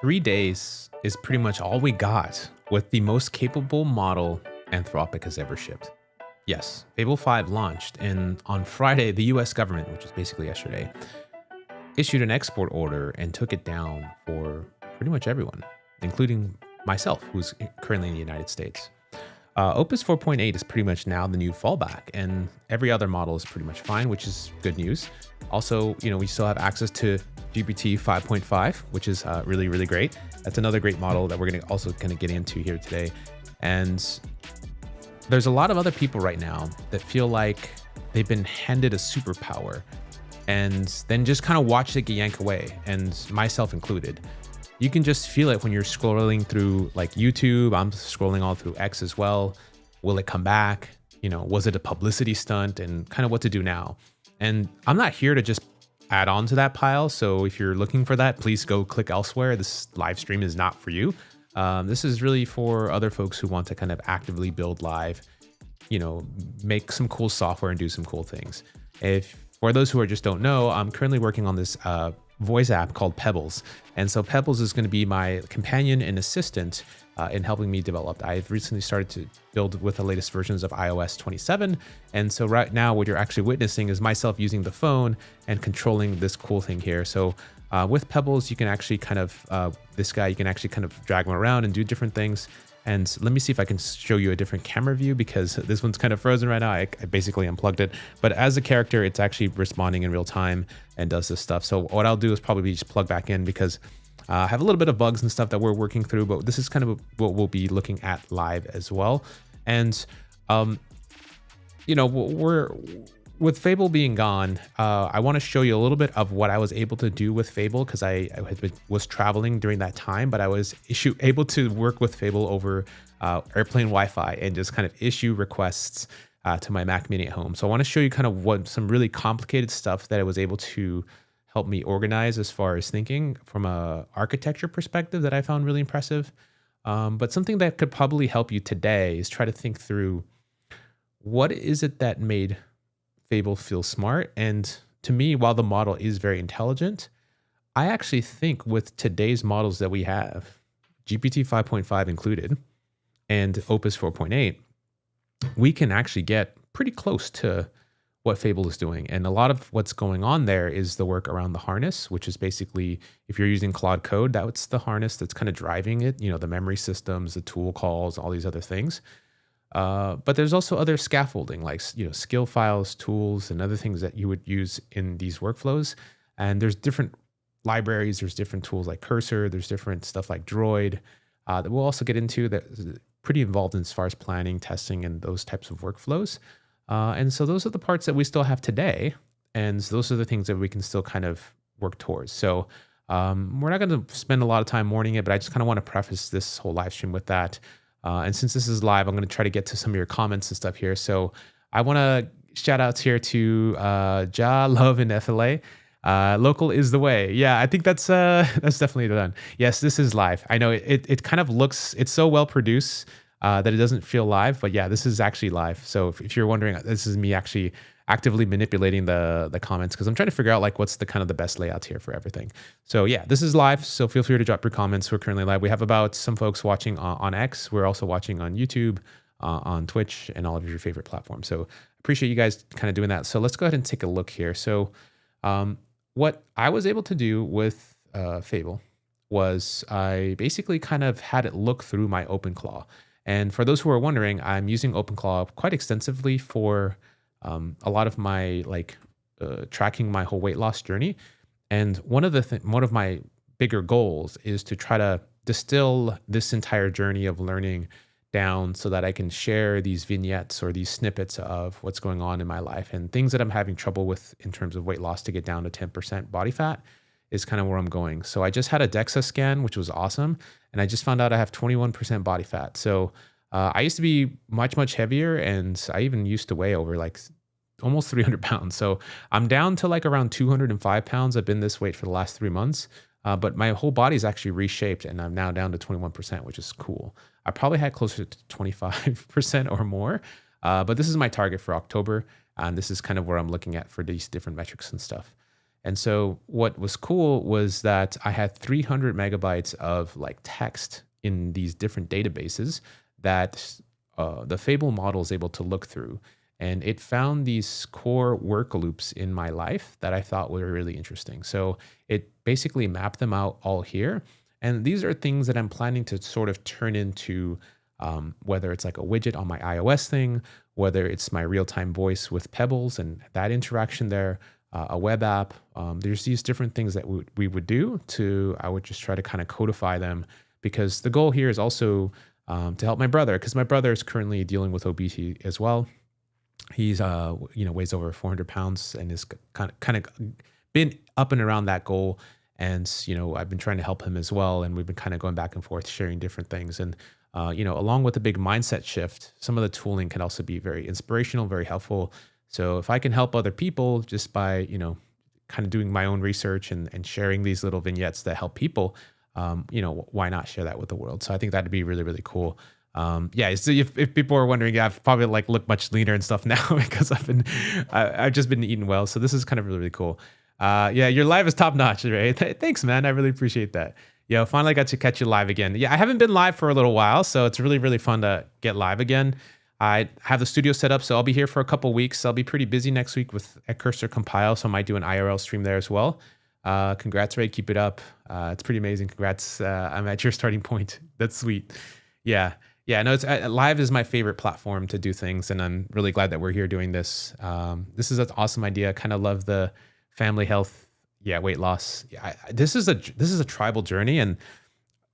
3 days is pretty much all we got with the most capable model Anthropic has ever shipped. Yes, Fable 5 launched, and on Friday, the US government, which was basically yesterday, issued an export order and took it down for pretty much everyone, including myself, who's currently in the United States. Opus 4.8 is pretty much now the new fallback, and every other model is pretty much fine, which is good news. Also, we still have access to GPT 5.5, which is really, really great. That's another great model that we're also going to get into here today. And there's a lot of other people right now that feel like they've been handed a superpower and then just kind of watch it get yanked away, and myself included. You can just feel it when you're scrolling through like YouTube. I'm scrolling all through X as well. Will it come back? Was it a publicity stunt, and kind of what to do now? And I'm not here to just add on to that pile. So if you're looking for that, please go click elsewhere. This live stream is not for you. This is really for other folks who want to kind of actively build live, make some cool software and do some cool things. For those who just don't know, I'm currently working on this voice app called Pebbles. And so Pebbles is going to be my companion and assistant in helping me develop. I've recently started to build with the latest versions of iOS 27. And so right now what you're actually witnessing is myself using the phone and controlling this cool thing here. So with Pebbles, you can actually you can actually kind of drag him around and do different things. And let me see if I can show you a different camera view, because this one's kind of frozen right now. I basically unplugged it. But as a character, it's actually responding in real time and does this stuff. So what I'll do is probably just plug back in, because I have a little bit of bugs and stuff that we're working through, but this is kind of what we'll be looking at live as well. And, with Fable being gone, I want to show you a little bit of what I was able to do with Fable, because I was traveling during that time, but I was able to work with Fable over airplane Wi-Fi and just kind of issue requests to my Mac Mini at home. So I want to show you kind of some really complicated stuff that I was able to help me organize as far as thinking from a architecture perspective that I found really impressive. But something that could probably help you today is try to think through, what is it that made Fable feel smart? And to me, while the model is very intelligent, I actually think with today's models that we have, GPT 5.5 included, and Opus 4.8, we can actually get pretty close to what Fable is doing. And a lot of what's going on there is the work around the harness, which is basically, if you're using Claude code, that's the harness that's kind of driving it, the memory systems, the tool calls, all these other things. But there's also other scaffolding, like skill files, tools, and other things that you would use in these workflows. And there's different libraries, there's different tools like Cursor, there's different stuff like Droid that we'll also get into, that is pretty involved in as far as planning, testing, and those types of workflows. And so those are the parts that we still have today, and those are the things that we can still kind of work towards. So we're not going to spend a lot of time mourning it, but I just kind of want to preface this whole live stream with that. And since this is live, I'm going to try to get to some of your comments and stuff here. So I want to shout outs here to Ja Love in FLA. Local is the way. Yeah, I think that's definitely done. Yes, this is live. I know it kind of looks, it's so well produced that it doesn't feel live, but yeah, this is actually live. So if you're wondering, this is me actually actively manipulating the comments, because I'm trying to figure out like what's the kind of the best layouts here for everything. So yeah, this is live. So feel free to drop your comments. We're currently live. We have about some folks watching on X. We're also watching on YouTube, on Twitch, and all of your favorite platforms. So appreciate you guys kind of doing that. So let's go ahead and take a look here. So what I was able to do with Fable was I basically kind of had it look through my OpenClaw. And for those who are wondering, I'm using OpenClaw quite extensively for a lot of my tracking my whole weight loss journey. And one of my bigger goals is to try to distill this entire journey of learning down so that I can share these vignettes or these snippets of what's going on in my life, and things that I'm having trouble with in terms of weight loss to get down to 10% body fat is kind of where I'm going. So I just had a DEXA scan, which was awesome. And I just found out I have 21% body fat. So I used to be much, much heavier, and I even used to weigh over like almost 300 pounds. So I'm down to like around 205 pounds. I've been this weight for the last 3 months, but my whole body is actually reshaped, and I'm now down to 21%, which is cool. I probably had closer to 25% or more, but this is my target for October. And this is kind of where I'm looking at for these different metrics and stuff. And so what was cool was that I had 300 megabytes of like text in these different databases that the Fable model is able to look through. And it found these core work loops in my life that I thought were really interesting. So it basically mapped them out all here. And these are things that I'm planning to sort of turn into whether it's like a widget on my iOS thing, whether it's my real-time voice with Pebbles and that interaction there, a web app. There's these different things that we would do to, I would just try to kind of codify them, because the goal here is also to help my brother, because my brother is currently dealing with obesity as well. He's weighs over 400 pounds and is kind of been up and around that goal. And I've been trying to help him as well, and we've been kind of going back and forth, sharing different things. And along with the big mindset shift, some of the tooling can also be very inspirational, very helpful. So if I can help other people just by kind of doing my own research and sharing these little vignettes that help people, why not share that with the world? So I think that'd be really, really cool. So if people are wondering, I've probably like looked much leaner and stuff now because I've just been eating well. So this is kind of really, really cool. Your live is top notch, right? Thanks, man. I really appreciate that. Finally got to catch you live again. Yeah, I haven't been live for a little while, so it's really, really fun to get live again. I have the studio set up, so I'll be here for a couple weeks. I'll be pretty busy next week with at Cursor Compile, so I might do an IRL stream there as well. Congrats, Ray. Keep it up. It's pretty amazing. Congrats. I'm at your starting point. That's sweet. Yeah. No, it's live is my favorite platform to do things, and I'm really glad that we're here doing this. This is an awesome idea. I kind of love the family health, weight loss. This is a tribal journey, and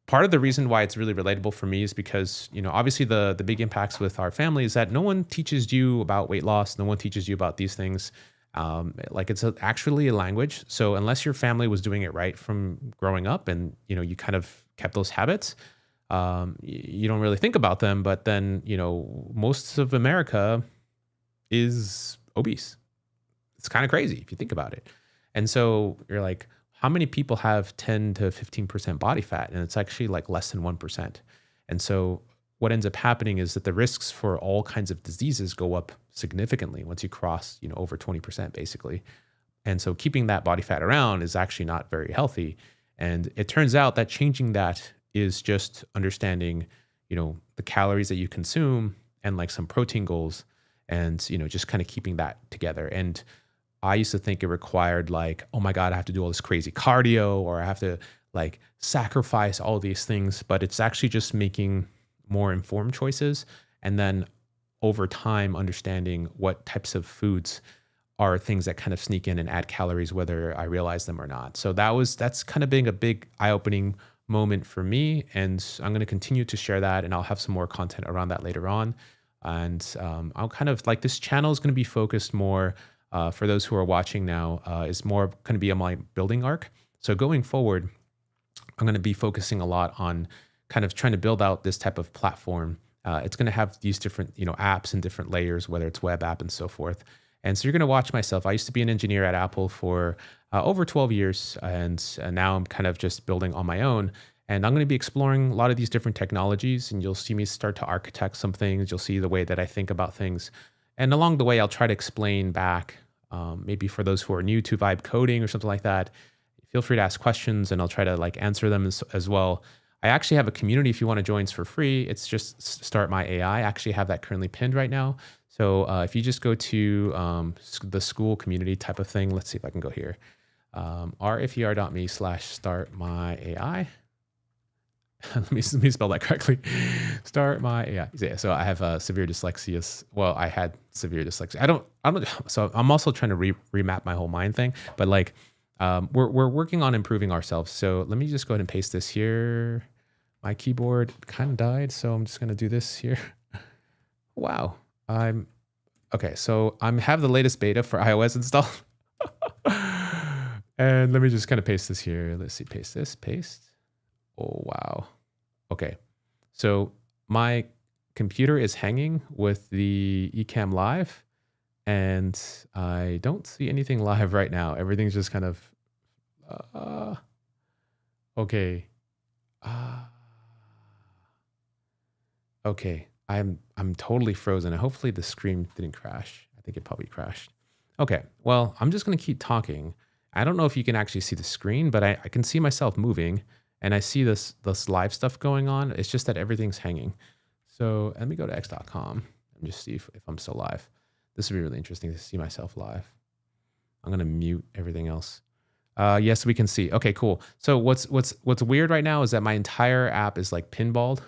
part of the reason why it's really relatable for me is because obviously the big impacts with our family is that no one teaches you about weight loss, no one teaches you about these things. It's actually a language. So unless your family was doing it right from growing up, and you kind of kept those habits, you don't really think about them. But then most of America is obese. It's kind of crazy if you think about it. And so you're like, how many people have 10 to 15% body fat? And it's actually like less than 1%. And so what ends up happening is that the risks for all kinds of diseases go up significantly once you cross, over 20% basically. And so keeping that body fat around is actually not very healthy. And it turns out that changing that is just understanding, the calories that you consume and like some protein goals, and, just kind of keeping that together. And I used to think it required like, oh my God, I have to do all this crazy cardio, or I have to like sacrifice all these things, but it's actually just making more informed choices. And then over time, understanding what types of foods are things that kind of sneak in and add calories, whether I realize them or not. So that's kind of being a big eye-opening moment for me. And I'm going to continue to share that, and I'll have some more content around that later on. And I'll kind of like, this channel is going to be focused more for those who are watching now, is more going to be on my building arc. So going forward, I'm going to be focusing a lot on kind of trying to build out this type of platform. It's going to have these different, apps and different layers, whether it's web app and so forth. And so you're going to watch myself. I used to be an engineer at Apple for over 12 years, and now I'm kind of just building on my own. And I'm going to be exploring a lot of these different technologies, and you'll see me start to architect some things. You'll see the way that I think about things. And along the way, I'll try to explain back, maybe for those who are new to vibe coding or something like that. Feel free to ask questions, and I'll try to like answer them as well. I actually have a community if you want to join. It's for free. It's just Start My AI. I actually have that currently pinned right now. So if you just go to the school community type of thing, let's see if I can go here. rfer.me/startmyai. let me spell that correctly. Start my AI. Yeah, so I have severe dyslexia. Well, I had severe dyslexia. I don't. So I'm also trying to remap my whole mind thing. But like, we're working on improving ourselves. So let me just go ahead and paste this here. My keyboard kind of died, so I'm just gonna do this here. Wow. Okay. So I have the latest beta for iOS installed. And let me just kind of paste this here. Let's see. Paste this. Paste. Oh, wow. Okay. So my computer is hanging with the Ecamm Live, and I don't see anything live right now. Everything's just kind of, okay. Okay. I'm totally frozen. And hopefully the screen didn't crash. I think it probably crashed. Okay. Well, I'm just going to keep talking, I don't know if you can actually see the screen, but I can see myself moving and I see this live stuff going on. It's just that everything's hanging. So let me go to x.com and just see if I'm still live. This would be really interesting to see myself live. I'm gonna mute everything else. Yes, we can see. Okay, cool. So what's weird right now is that my entire app is like pinballed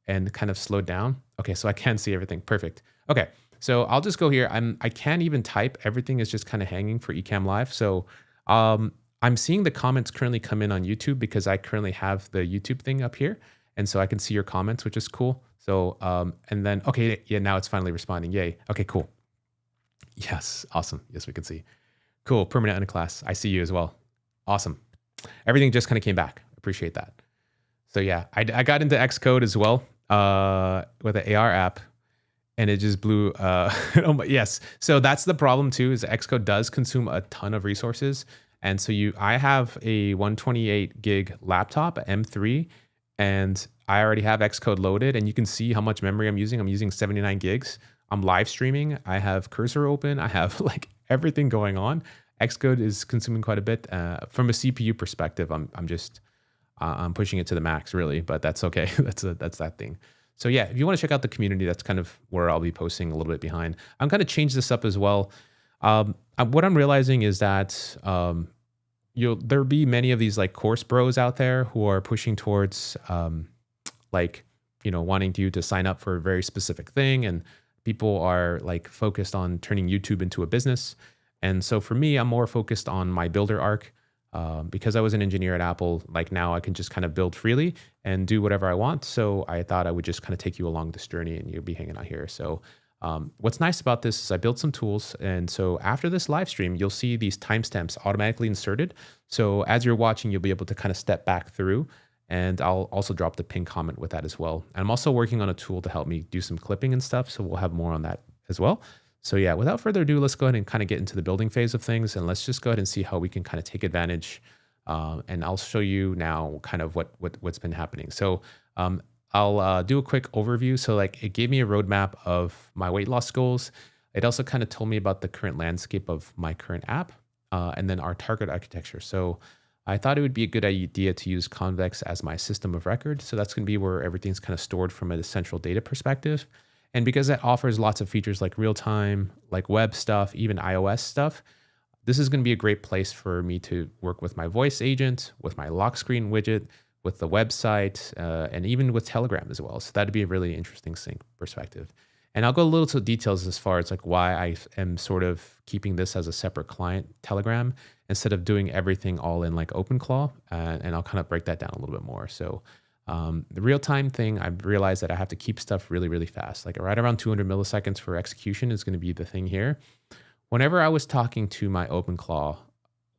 and kind of slowed down. Okay, so I can see everything. Perfect. Okay, so I'll just go here. I can't even type. Everything is just kind of hanging for Ecamm Live. So I'm seeing the comments currently come in on YouTube because I currently have the YouTube thing up here. And so I can see your comments, which is cool. So, and then, okay, yeah, now it's finally responding. Yay. Okay, cool. Yes, awesome. Yes, we can see. Cool, permanent in class. I see you as well. Awesome. Everything just kind of came back. Appreciate that. So yeah, I got into Xcode as well with the AR app, and it just blew. Oh my, yes. So that's the problem too. Is Xcode does consume a ton of resources, and so I have a 128 gig laptop, M3, and I already have Xcode loaded, and you can see how much memory I'm using. I'm using 79 gigs. I'm live streaming. I have cursor open. I have like everything going on. Xcode is consuming quite a bit. From a CPU perspective, I'm pushing it to the max really, but that's okay. that's that thing. So yeah, if you want to check out the community, that's kind of where I'll be posting a little bit behind. I'm kind of changed this up as well. What I'm realizing is that there'll be many of these like course bros out there who are pushing towards wanting you to sign up for a very specific thing, and people are like focused on turning YouTube into a business. And so for me, I'm more focused on my builder arc. Because I was an engineer at Apple, like now I can just kind of build freely and do whatever I want. So I thought I would just kind of take you along this journey and you'll be hanging out here. So what's nice about this is I built some tools. And so after this live stream, you'll see these timestamps automatically inserted. So as you're watching, you'll be able to kind of step back through. And I'll also drop the pin comment with that as well. And I'm also working on a tool to help me do some clipping and stuff. So we'll have more on that as well. So yeah, without further ado, let's go ahead and kind of get into the building phase of things, and let's just go ahead and see how we can kind of take advantage. And I'll show you now kind of what's been happening. So I'll do a quick overview. So like it gave me a roadmap of my weight loss goals. It also kind of told me about the current landscape of my current app, and then our target architecture. So I thought it would be a good idea to use Convex as my system of record. So that's going to be where everything's kind of stored from a central data perspective. And because that offers lots of features like real time, like web stuff, even iOS stuff, this is going to be a great place for me to work with my voice agent, with my lock screen widget, with the website, and even with Telegram as well. So that'd be a really interesting sync perspective. And I'll go a little to details as far as like why I am sort of keeping this as a separate client, Telegram, instead of doing everything all in like OpenClaw. And I'll kind of break that down a little bit more. So the real-time thing, I've realized that I have to keep stuff really, really fast. Like right around 200 milliseconds for execution is going to be the thing here. Whenever I was talking to my OpenClaw,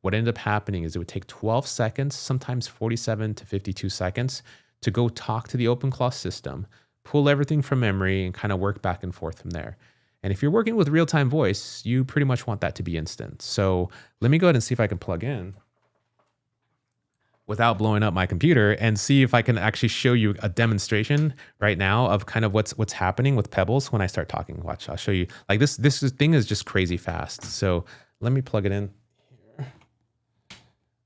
what ended up happening is it would take 12 seconds, sometimes 47 to 52 seconds to go talk to the OpenClaw system, pull everything from memory, and kind of work back and forth from there. And if you're working with real-time voice, you pretty much want that to be instant. So let me go ahead and see if I can plug in without blowing up my computer and see if I can actually show you a demonstration right now of kind of what's happening with Pebbles when I start talking. Watch, I'll show you. Like this thing is just crazy fast. So let me plug it in here.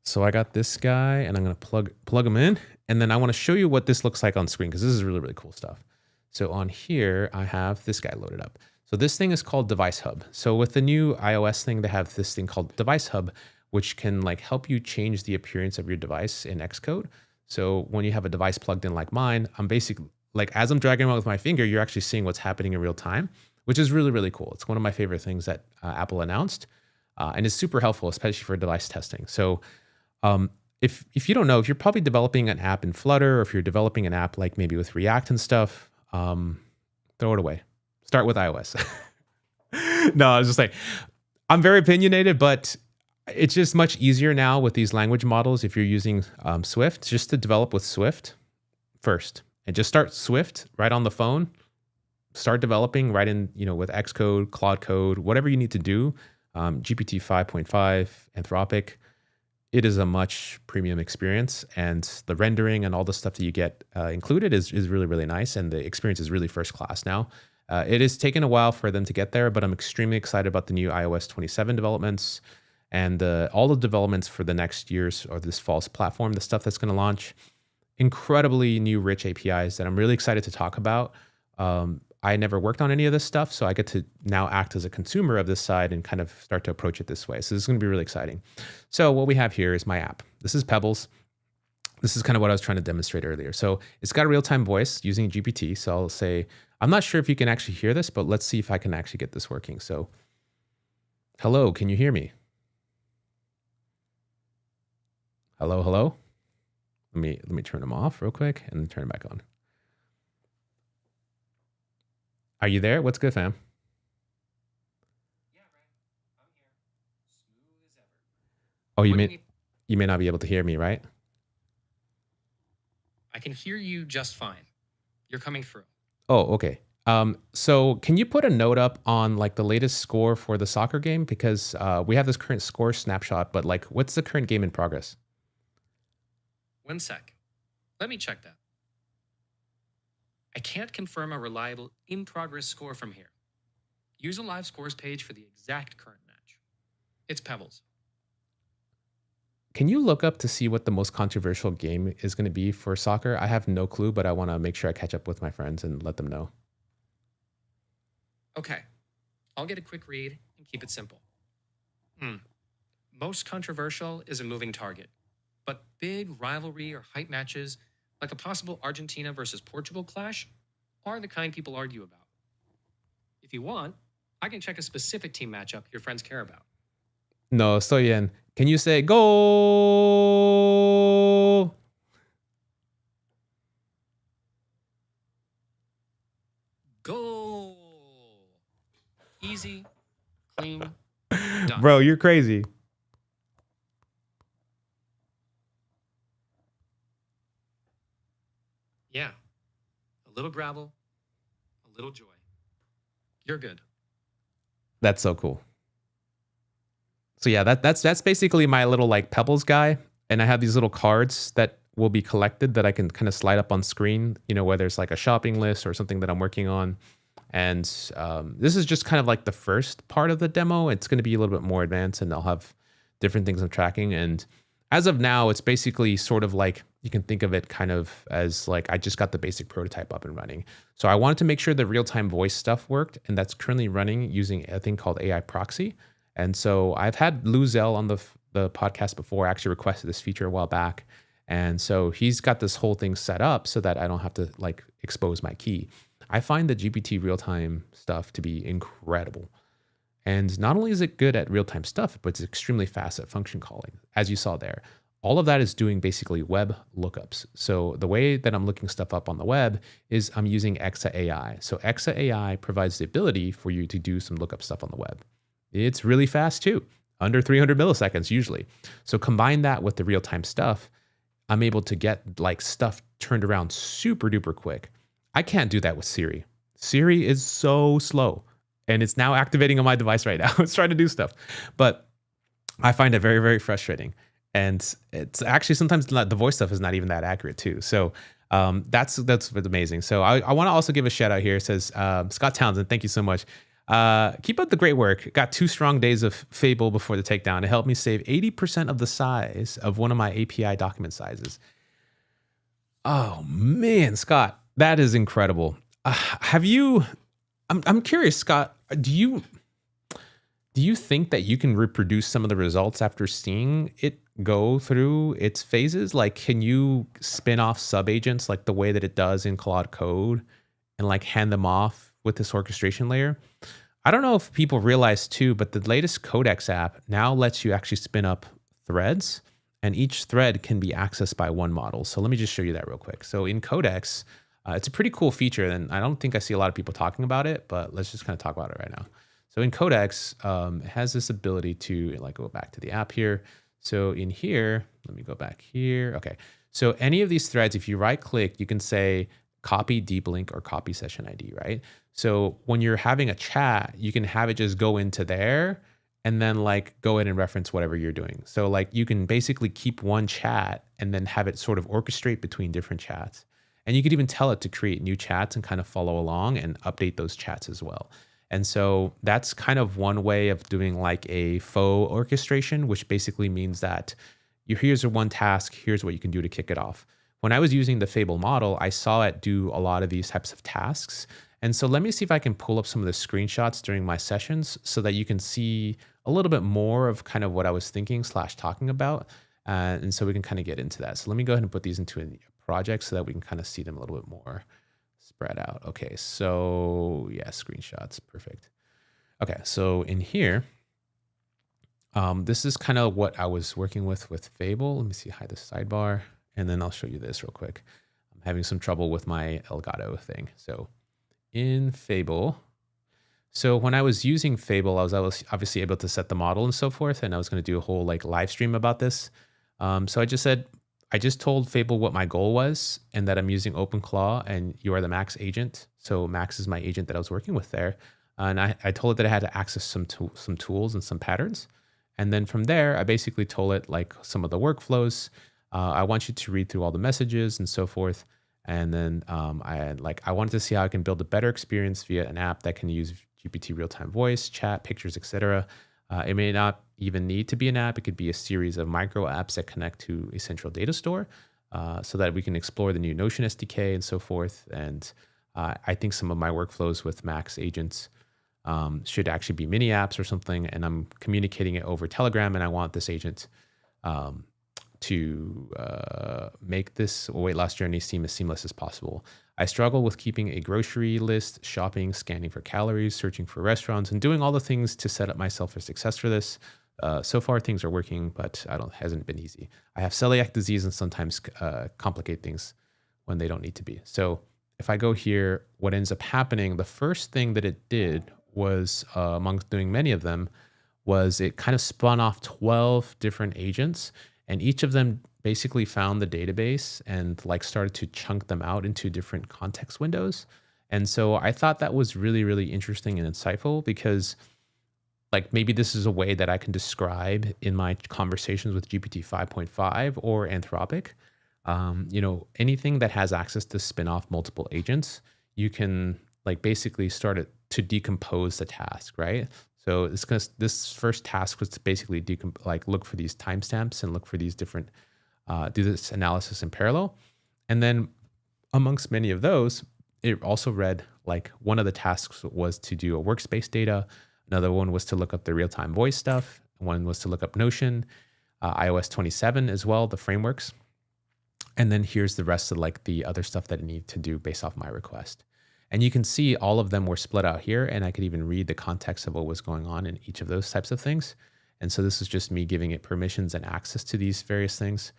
So I got this guy and I'm gonna plug him in. And then I wanna show you what this looks like on screen because this is really, really cool stuff. So on here, I have this guy loaded up. So this thing is called Device Hub. So with the new iOS thing, they have this thing called Device Hub, which can like help you change the appearance of your device in Xcode. So when you have a device plugged in like mine, I'm basically like, as I'm dragging around with my finger, you're actually seeing what's happening in real time, which is really, really cool. It's one of my favorite things that Apple announced, and it's super helpful, especially for device testing. So if you don't know, if you're probably developing an app in Flutter, or if you're developing an app like maybe with React and stuff, throw it away. Start with iOS. No, I was just like, I'm very opinionated, but it's just much easier now with these language models if you're using Swift, just to develop with Swift first. And just start Swift right on the phone. Start developing right in, with Xcode, Claude Code, whatever you need to do. GPT 5.5, Anthropic. It is a much premium experience. And the rendering and all the stuff that you get included is really, really nice. And the experience is really first class now. It has taken a while for them to get there, but I'm extremely excited about the new iOS 27 developments. and all the developments for the next year's or this fall's platform, the stuff that's going to launch, incredibly new rich APIs that I'm really excited to talk about. I never worked on any of this stuff, so I get to now act as a consumer of this side and kind of start to approach it this way. So this is going to be really exciting. So what we have here is my app. This is Pebbles. This is kind of what I was trying to demonstrate earlier. So it's got a real-time voice using GPT. So I'll say, I'm not sure if you can actually hear this, but let's see if I can actually get this working. So hello, can you hear me? Hello, hello. Let me turn them off real quick and turn them back on. Are you there? What's good, fam? Yeah, right. I'm here. Smooth as ever. Oh, you may not be able to hear me, right? I can hear you just fine. You're coming through. Oh, okay. So can you put a note up on like the latest score for the soccer game? Because we have this current score snapshot, but like what's the current game in progress? 1 sec. Let me check that. I can't confirm a reliable in-progress score from here. Use a live scores page for the exact current match. It's Pebbles. Can you look up to see what the most controversial game is going to be for soccer? I have no clue, but I want to make sure I catch up with my friends and let them know. Okay. I'll get a quick read and keep it simple. Most controversial is a moving target, but big rivalry or hype matches, like a possible Argentina versus Portugal clash, are the kind people argue about. If you want, I can check a specific team matchup your friends care about. No, estoy bien. Can you say goal? Goal. Easy, clean, done. Bro, you're crazy. Yeah. A little gravel, a little joy. You're good. That's so cool. So yeah, that's basically my little like Pebbles guy. And I have these little cards that will be collected that I can kind of slide up on screen, you know, where there's like a shopping list or something that I'm working on. And this is just kind of like the first part of the demo. It's going to be a little bit more advanced and I'll have different things I'm tracking. And as of now, it's basically sort of like, you can think of it kind of as like, I just got the basic prototype up and running. So I wanted to make sure the real-time voice stuff worked, and that's currently running using a thing called AI Proxy. And so I've had Lou Zell on the podcast before. I actually requested this feature a while back. And so he's got this whole thing set up so that I don't have to like expose my key. I find the GPT real-time stuff to be incredible. And not only is it good at real-time stuff, but it's extremely fast at function calling, as you saw there. All of that is doing basically web lookups. So the way that I'm looking stuff up on the web is I'm using Exa AI. So Exa AI provides the ability for you to do some lookup stuff on the web. It's really fast too, under 300 milliseconds usually. So combine that with the real-time stuff, I'm able to get like stuff turned around super duper quick. I can't do that with Siri. Siri is so slow, and it's now activating on my device right now. It's trying to do stuff, but I find it very, very frustrating. And it's actually sometimes the voice stuff is not even that accurate too. So that's amazing. So I want to also give a shout out here. It says, Scott Townsend, thank you so much. Keep up the great work. Got 2 strong days of Fable before the takedown. It helped me save 80% of the size of one of my API document sizes. Oh man, Scott, that is incredible. Have you, I'm curious, Scott, do you think that you can reproduce some of the results after seeing it go through its phases? Like, can you spin off sub-agents like the way that it does in Claude Code and like hand them off with this orchestration layer? I don't know if people realize too, but the latest Codex app now lets you actually spin up threads, and each thread can be accessed by one model. So let me just show you that real quick. So in Codex, it's a pretty cool feature, and I don't think I see a lot of people talking about it, but let's just kind of talk about it right now. So in Codex, it has this ability to like go back to the app here. So in here, let me go back here. Okay. So any of these threads, if you right click, you can say copy deep link or copy session ID, right? So when you're having a chat, you can have it just go into there and then like go in and reference whatever you're doing. So like you can basically keep one chat and then have it sort of orchestrate between different chats. And you could even tell it to create new chats and kind of follow along and update those chats as well. And so that's kind of one way of doing like a faux orchestration, which basically means that here's one task, here's what you can do to kick it off. When I was using the Fable model, I saw it do a lot of these types of tasks. And so let me see if I can pull up some of the screenshots during my sessions so that you can see a little bit more of kind of what I was thinking / talking about. And so we can kind of get into that. So let me go ahead and put these into a project so that we can kind of see them a little bit more spread out. Okay, so yeah, screenshots, perfect. Okay, so in here, this is kind of what I was working with Fable. Let me see, hide the sidebar, and then I'll show you this real quick. I'm having some trouble with my Elgato thing. So in Fable, so when I was using Fable, I was obviously able to set the model and so forth, and I was going to do a whole like live stream about this. So I just told Fable what my goal was and that I'm using OpenClaw and you are the Max agent. So Max is my agent that I was working with there. And I told it that I had to access some tools and some patterns. And then from there, I basically told it like some of the workflows. I want you to read through all the messages and so forth. And then I wanted to see how I can build a better experience via an app that can use GPT real-time voice, chat, pictures, etc. It may not even need to be an app. It could be a series of micro apps that connect to a central data store so that we can explore the new Notion SDK and so forth. And I think some of my workflows with Max agents should actually be mini apps or something. And I'm communicating it over Telegram, and I want this agent to make this weight loss journey seem as seamless as possible. I struggle with keeping a grocery list, shopping, scanning for calories, searching for restaurants, and doing all the things to set up myself for success for this. So far, things are working, but hasn't been easy. I have celiac disease and sometimes complicate things when they don't need to be. So if I go here, what ends up happening, the first thing that it did was, amongst doing many of them, was it kind of spun off 12 different agents, and each of them basically found the database and like started to chunk them out into different context windows. And so I thought that was really, really interesting and insightful because like maybe this is a way that I can describe in my conversations with GPT 5.5 or Anthropic. Anything that has access to spin off multiple agents, you can like basically start it to decompose the task, right? So this first task was to basically look for these timestamps and look for these different, do this analysis in parallel. And then amongst many of those, it also read like one of the tasks was to do a workspace data. Another one was to look up the real-time voice stuff. One was to look up Notion, iOS 27 as well, the frameworks. And then here's the rest of like the other stuff that I need to do based off my request. And you can see all of them were split out here, and I could even read the context of what was going on in each of those types of things. And so this is just me giving it permissions and access to these various things.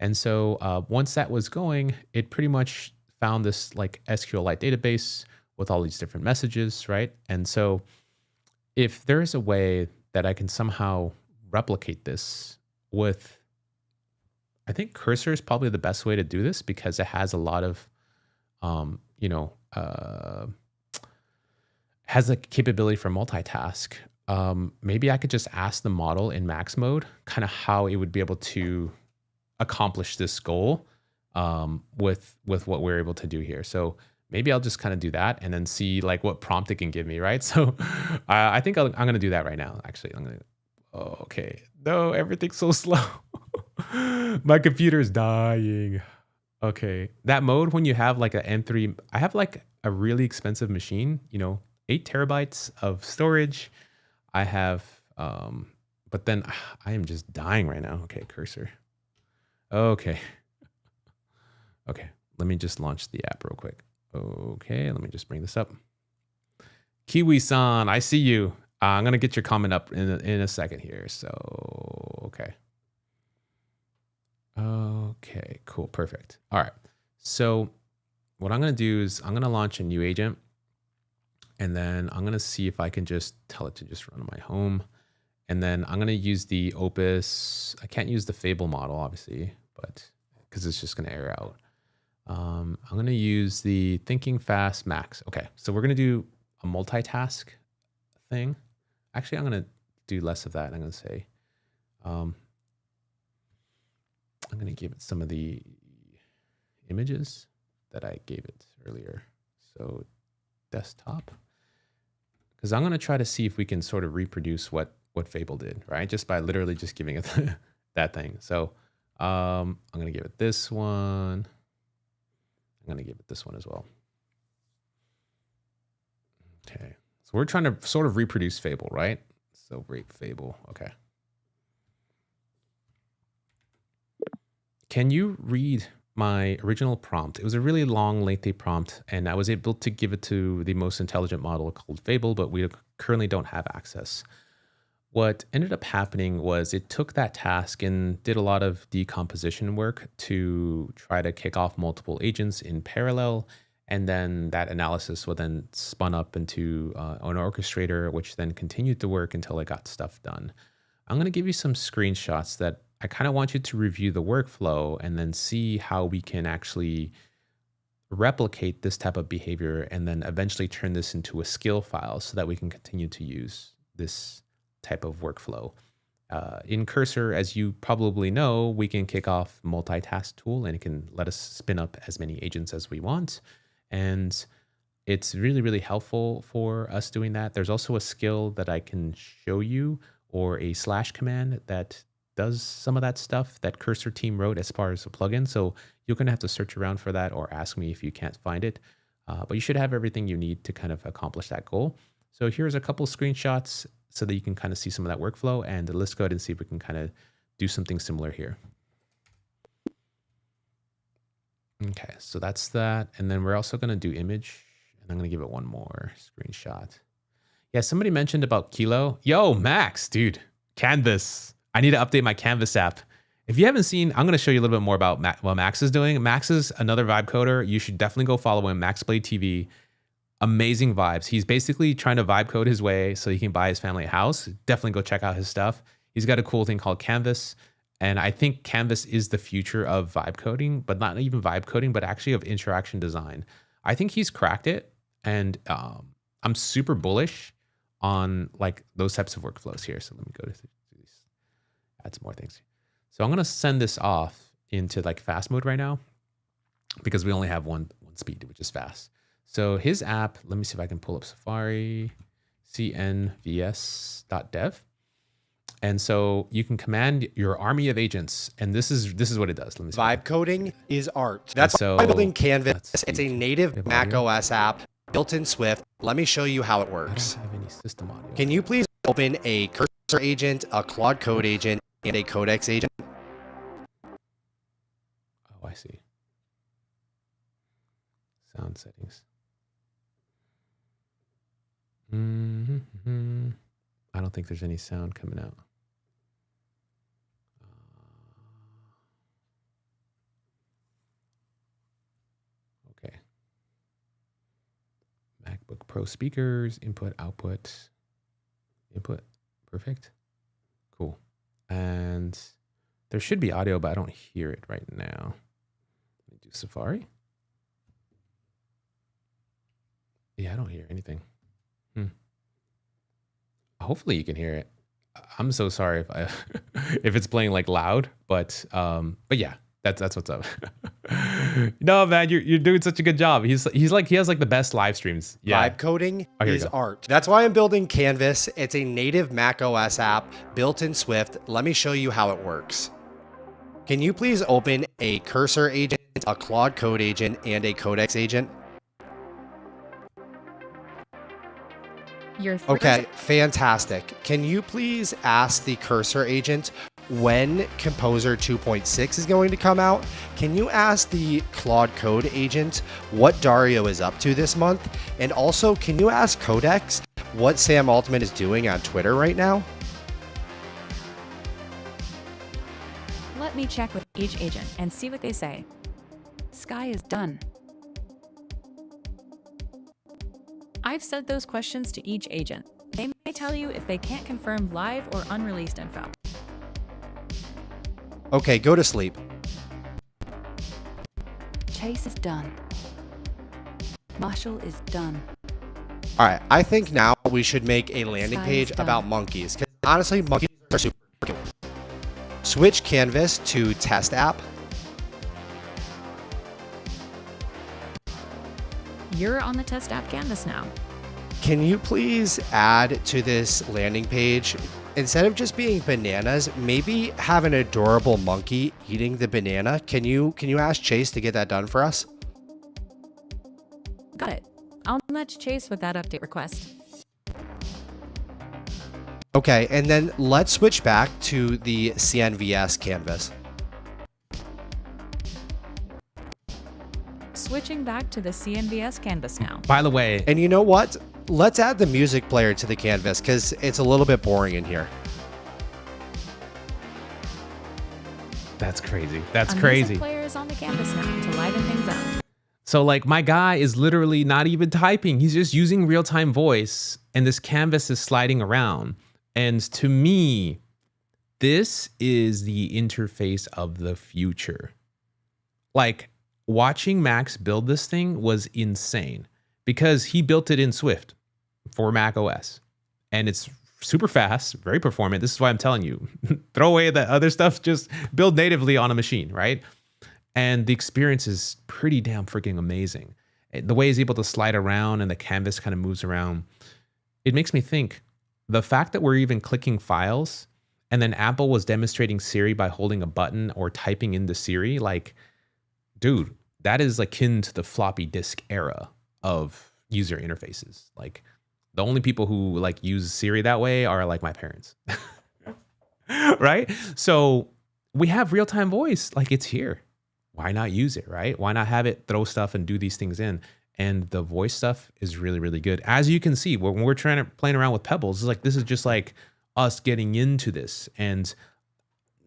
And so once that was going, it pretty much found this like SQLite database with all these different messages, right? And so if there's a way that I can somehow replicate this with, I think Cursor is probably the best way to do this because it has a lot of, has a capability for multitask. Maybe I could just ask the model in max mode kind of how it would be able to accomplish this goal with what we're able to do here. So maybe I'll just kind of do that and then see like what prompt it can give me, right? So I think I'm going to do that right now. Actually, okay. No, everything's so slow. My computer's dying. Okay. That mode when you have like an M3, I have like a really expensive machine, 8 terabytes of storage. I have, but then I am just dying right now. Okay, cursor. Okay. Okay. Let me just launch the app real quick. Okay. Let me just bring this up. Kiwi-san, I see you. I'm going to get your comment up in a second here. So, okay. Okay, cool. Perfect. All right. So what I'm going to do is I'm going to launch a new agent, and then I'm going to see if I can just tell it to just run on my home. And then I'm going to use the Opus. I can't use the Fable model, obviously, but because it's just going to error out. I'm going to use the Thinking Fast Max. Okay, so we're going to do a multitask thing. Actually, I'm going to do less of that. I'm going to say, I'm going to give it some of the images that I gave it earlier. So desktop, because I'm going to try to see if we can sort of reproduce what Fable did, right? Just by literally just giving it that thing. So I'm going to give it this one. I'm going to give it this one as well. Okay. So we're trying to sort of reproduce Fable, right? So rape Fable. Okay. Can you read my original prompt? It was a really long, lengthy prompt, and I was able to give it to the most intelligent model called Fable, but we currently don't have access. What ended up happening was it took that task and did a lot of decomposition work to try to kick off multiple agents in parallel. And then that analysis was then spun up into an orchestrator, which then continued to work until it got stuff done. I'm going to give you some screenshots that I kind of want you to review the workflow and then see how we can actually replicate this type of behavior and then eventually turn this into a skill file so that we can continue to use this type of workflow. In Cursor, as you probably know, we can kick off multitask tool and it can let us spin up as many agents as we want. And it's really, really helpful for us doing that. There's also a skill that I can show you, or a / command that does some of that stuff that Cursor team wrote as far as a plugin. So you're going to have to search around for that or ask me if you can't find it. But you should have everything you need to kind of accomplish that goal. So here's a couple screenshots so that you can kind of see some of that workflow, and let's go ahead and see if we can kind of do something similar here. Okay, so that's that. And then we're also going to do image, and I'm going to give it one more screenshot. Yeah, somebody mentioned about Kilo. Yo, Max, dude, Canvas. I need to update my Canvas app. If you haven't seen, I'm going to show you a little bit more about what Max is doing. Max is another vibe coder. You should definitely go follow him, MaxBladeTV. Amazing vibes. He's basically trying to vibe code his way so he can buy his family a house. Definitely go check out his stuff. He's got a cool thing called Canvas. And I think Canvas is the future of vibe coding, but not even vibe coding, but actually of interaction design. I think he's cracked it. And I'm super bullish on like those types of workflows here. So let me go to these, add some more things. So I'm going to send this off into like fast mode right now because we only have one speed, which is fast. So his app, let me see if I can pull up Safari, cnvs.dev. And so you can command your army of agents, and this is what it does. Let me see. Vibe coding is art. That's why I'm building Canvas. It's a native Mac OS app built in Swift. Let me show you how it works. I don't have any system audio. Can you please open a Cursor agent, a Claude code agent, and a Codex agent? Oh, I see. Sound settings. I don't think there's any sound coming out. Okay. MacBook Pro speakers, input, output, input. Perfect. Cool. And there should be audio, but I don't hear it right now. Let me do Safari. Yeah, I don't hear anything. Hopefully you can hear it. I'm so sorry if I if it's playing like loud, but yeah, that's what's up. No, man, you're doing such a good job. He has like the best live streams. Yeah. Vibe coding is art. That's why I'm building Canvas. It's a native Mac OS app built in Swift. Let me show you how it works. Can you please open a Cursor agent, a Claude code agent, and a Codex agent? Okay, fantastic. Can you please ask the Cursor agent when Composer 2.6 is going to come out? Can you ask the Claude code agent what Dario is up to this month? And also, can you ask Codex what Sam Altman is doing on Twitter right now? Let me check with each agent and see what they say. Sky is done. I've said those questions to each agent. They may tell you if they can't confirm live or unreleased info. Okay, go to sleep. Chase is done. Marshall is done. All right, I think now we should make a landing page about monkeys. Because honestly, monkeys are super cool. Switch Canvas to test app. You're on the test app canvas now. Can you please add to this landing page, instead of just being bananas, maybe have an adorable monkey eating the banana? Can you ask Chase to get that done for us? Got it. I'll nudge Chase with that update request. Okay, and then let's switch back to the CNVS canvas. Switching back to the CNVS canvas now. By the way, And you know what? Let's add the music player to the canvas because it's a little bit boring in here. that's crazy. That's A crazy. music player is on the canvas now to liven things up. So like my guy is literally not even typing. He's just using real-time voice and this canvas is sliding around. And to me, this is the interface of the future. Like watching Max build this thing was insane because he built it in Swift for Mac OS and it's super fast, very performant. This is why I'm telling you, throw away the other stuff, just build natively on a machine, right? And the experience is pretty damn freaking amazing. The way he's able to slide around and the canvas kind of moves around, it makes me think the fact that we're even clicking files and then Apple was demonstrating Siri by holding a button or typing into Siri, like, dude, that is akin to the floppy disk era of user interfaces. Like the only people who like use Siri that way are like my parents, right? So we have real-time voice, like it's here. Why not use it, right? Why not have it throw stuff and do these things in? And the voice stuff is really, really good. As you can see, when we're playing around with Pebbles, it's like, this is just like us getting into this. And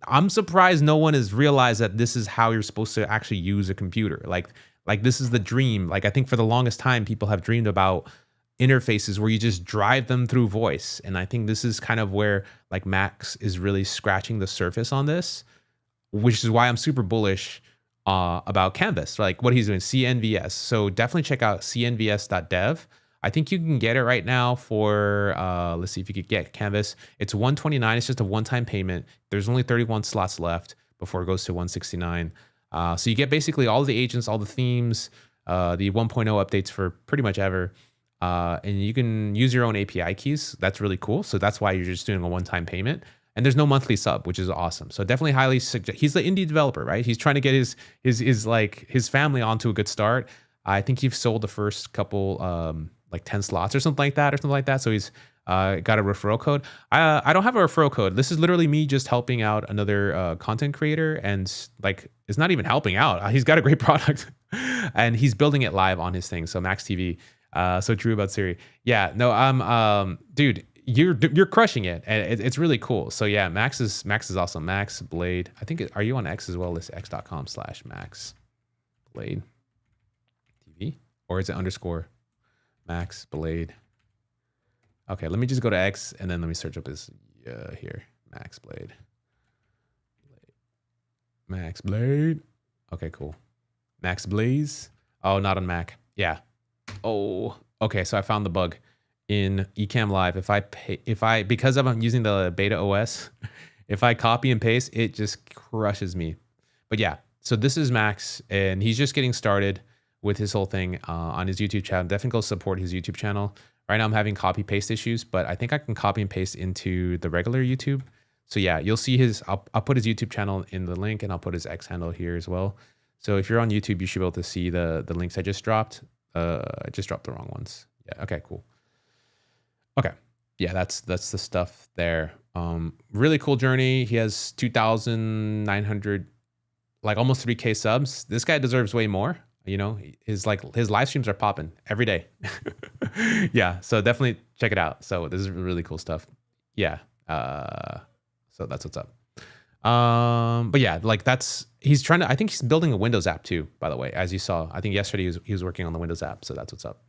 I'm surprised no one has realized that this is how you're supposed to actually use a computer. Like this is the dream. Like I think for the longest time, people have dreamed about interfaces where you just drive them through voice. And I think this is kind of where like Max is really scratching the surface on this, which is why I'm super bullish about Canvas, like what he's doing, CNVS. So definitely check out cnvs.dev. I think you can get it right now for, let's see if you could get Canvas. It's $129. It's just a one-time payment. There's only 31 slots left before it goes to $169. So you get basically all the agents, all the themes, the 1.0 updates for pretty much ever. And you can use your own API keys. That's really cool. So that's why you're just doing a one-time payment. And there's no monthly sub, which is awesome. So definitely highly suggest. He's the indie developer, right? He's trying to get his family onto a good start. I think he's sold the first couple like 10 slots or something like that. So he's got a referral code. I don't have a referral code. This is literally me just helping out another content creator, and like it's not even helping out. He's got a great product, and he's building it live on his thing. So MaxTV. So true about Siri. Yeah, no, dude. You're crushing it, and it's really cool. So yeah, Max is awesome. MaxBlade. I think are you on X as well? It's x.com/MaxBladeTV, or is it _ MaxBlade? Okay, let me just go to X and then let me search up his here. MaxBlade. Okay, cool. MaxBlaze. Oh, not on Mac. Yeah. Oh, okay. So I found the bug in Ecamm Live. If I because I'm using the beta OS, if I copy and paste, it just crushes me. But yeah, so this is Max, and he's just getting started with his whole thing on his YouTube channel. Definitely go support his YouTube channel. Right now I'm having copy paste issues, but I think I can copy and paste into the regular YouTube. So yeah, you'll see I'll put his YouTube channel in the link, and I'll put his X handle here as well. So if you're on YouTube, you should be able to see the links I just dropped. I just dropped the wrong ones. Yeah, okay, cool. Okay. Yeah, that's the stuff there. Really cool journey. He has 2,900, like almost 3K subs. This guy deserves way more. You know, his live streams are popping every day. Yeah, so definitely check it out. So this is really cool stuff. Yeah. So that's what's up. But yeah, like I think he's building a Windows app too, by the way, as you saw. I think yesterday he was working on the Windows app. So that's what's up.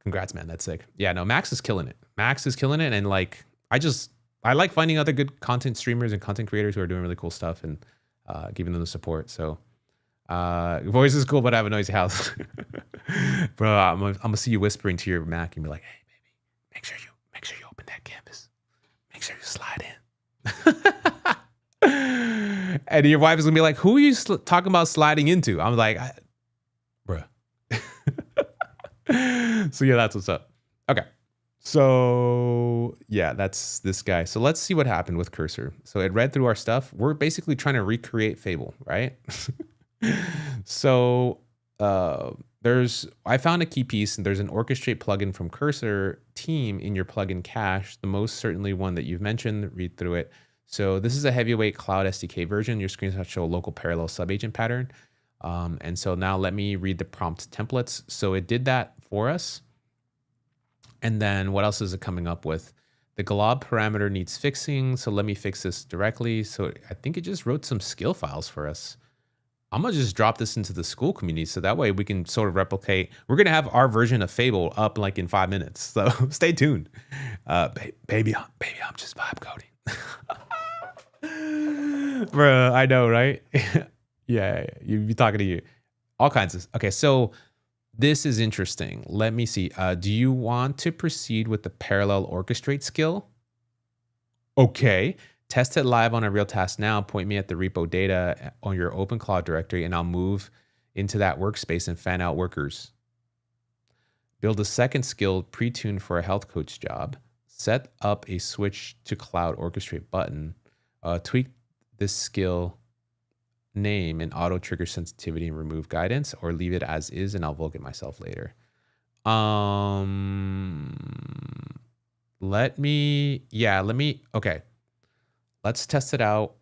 Congrats, man. That's sick. Yeah, no, Max is killing it. And like, I like finding other good content streamers and content creators who are doing really cool stuff and giving them the support. So voice is cool, but I have a noisy house. Bro, I'm gonna see you whispering to your Mac and be like, hey, baby, make sure you open that canvas. Make sure you slide in. And your wife is gonna be like, who are you talking about sliding into? I'm like, bruh. So yeah, that's what's up. Okay. So yeah, that's this guy. So let's see what happened with Cursor. So it read through our stuff. We're basically trying to recreate Fable, right? So I found a key piece, and there's an Orchestrate plugin from Cursor team in your plugin cache, the most certainly one that you've mentioned. Read through it. So this is a heavyweight cloud SDK version. Your screenshots show a local parallel subagent pattern. And so now let me read the prompt templates. So it did that for us. And then what else is it coming up with? The glob parameter needs fixing. So let me fix this directly. So I think it just wrote some skill files for us. I'm going to just drop this into the school community so that way we can sort of replicate. We're going to have our version of Fable up like in 5 minutes. So stay tuned. Baby, I'm just vibe coding. Bruh, I know, right? Yeah, you be talking to you. All kinds of. Okay, so this is interesting. Let me see. Do you want to proceed with the parallel orchestrate skill? Okay. Test it live on a real task now. Point me at the repo data on your open Claude directory, and I'll move into that workspace and fan out workers. Build a second skill pre-tuned for a health coach job. Set up a switch to cloud orchestrate button. Tweak this skill name and auto trigger sensitivity and remove guidance, or leave it as is and I'll vogue it myself later. Okay. Let's test it out.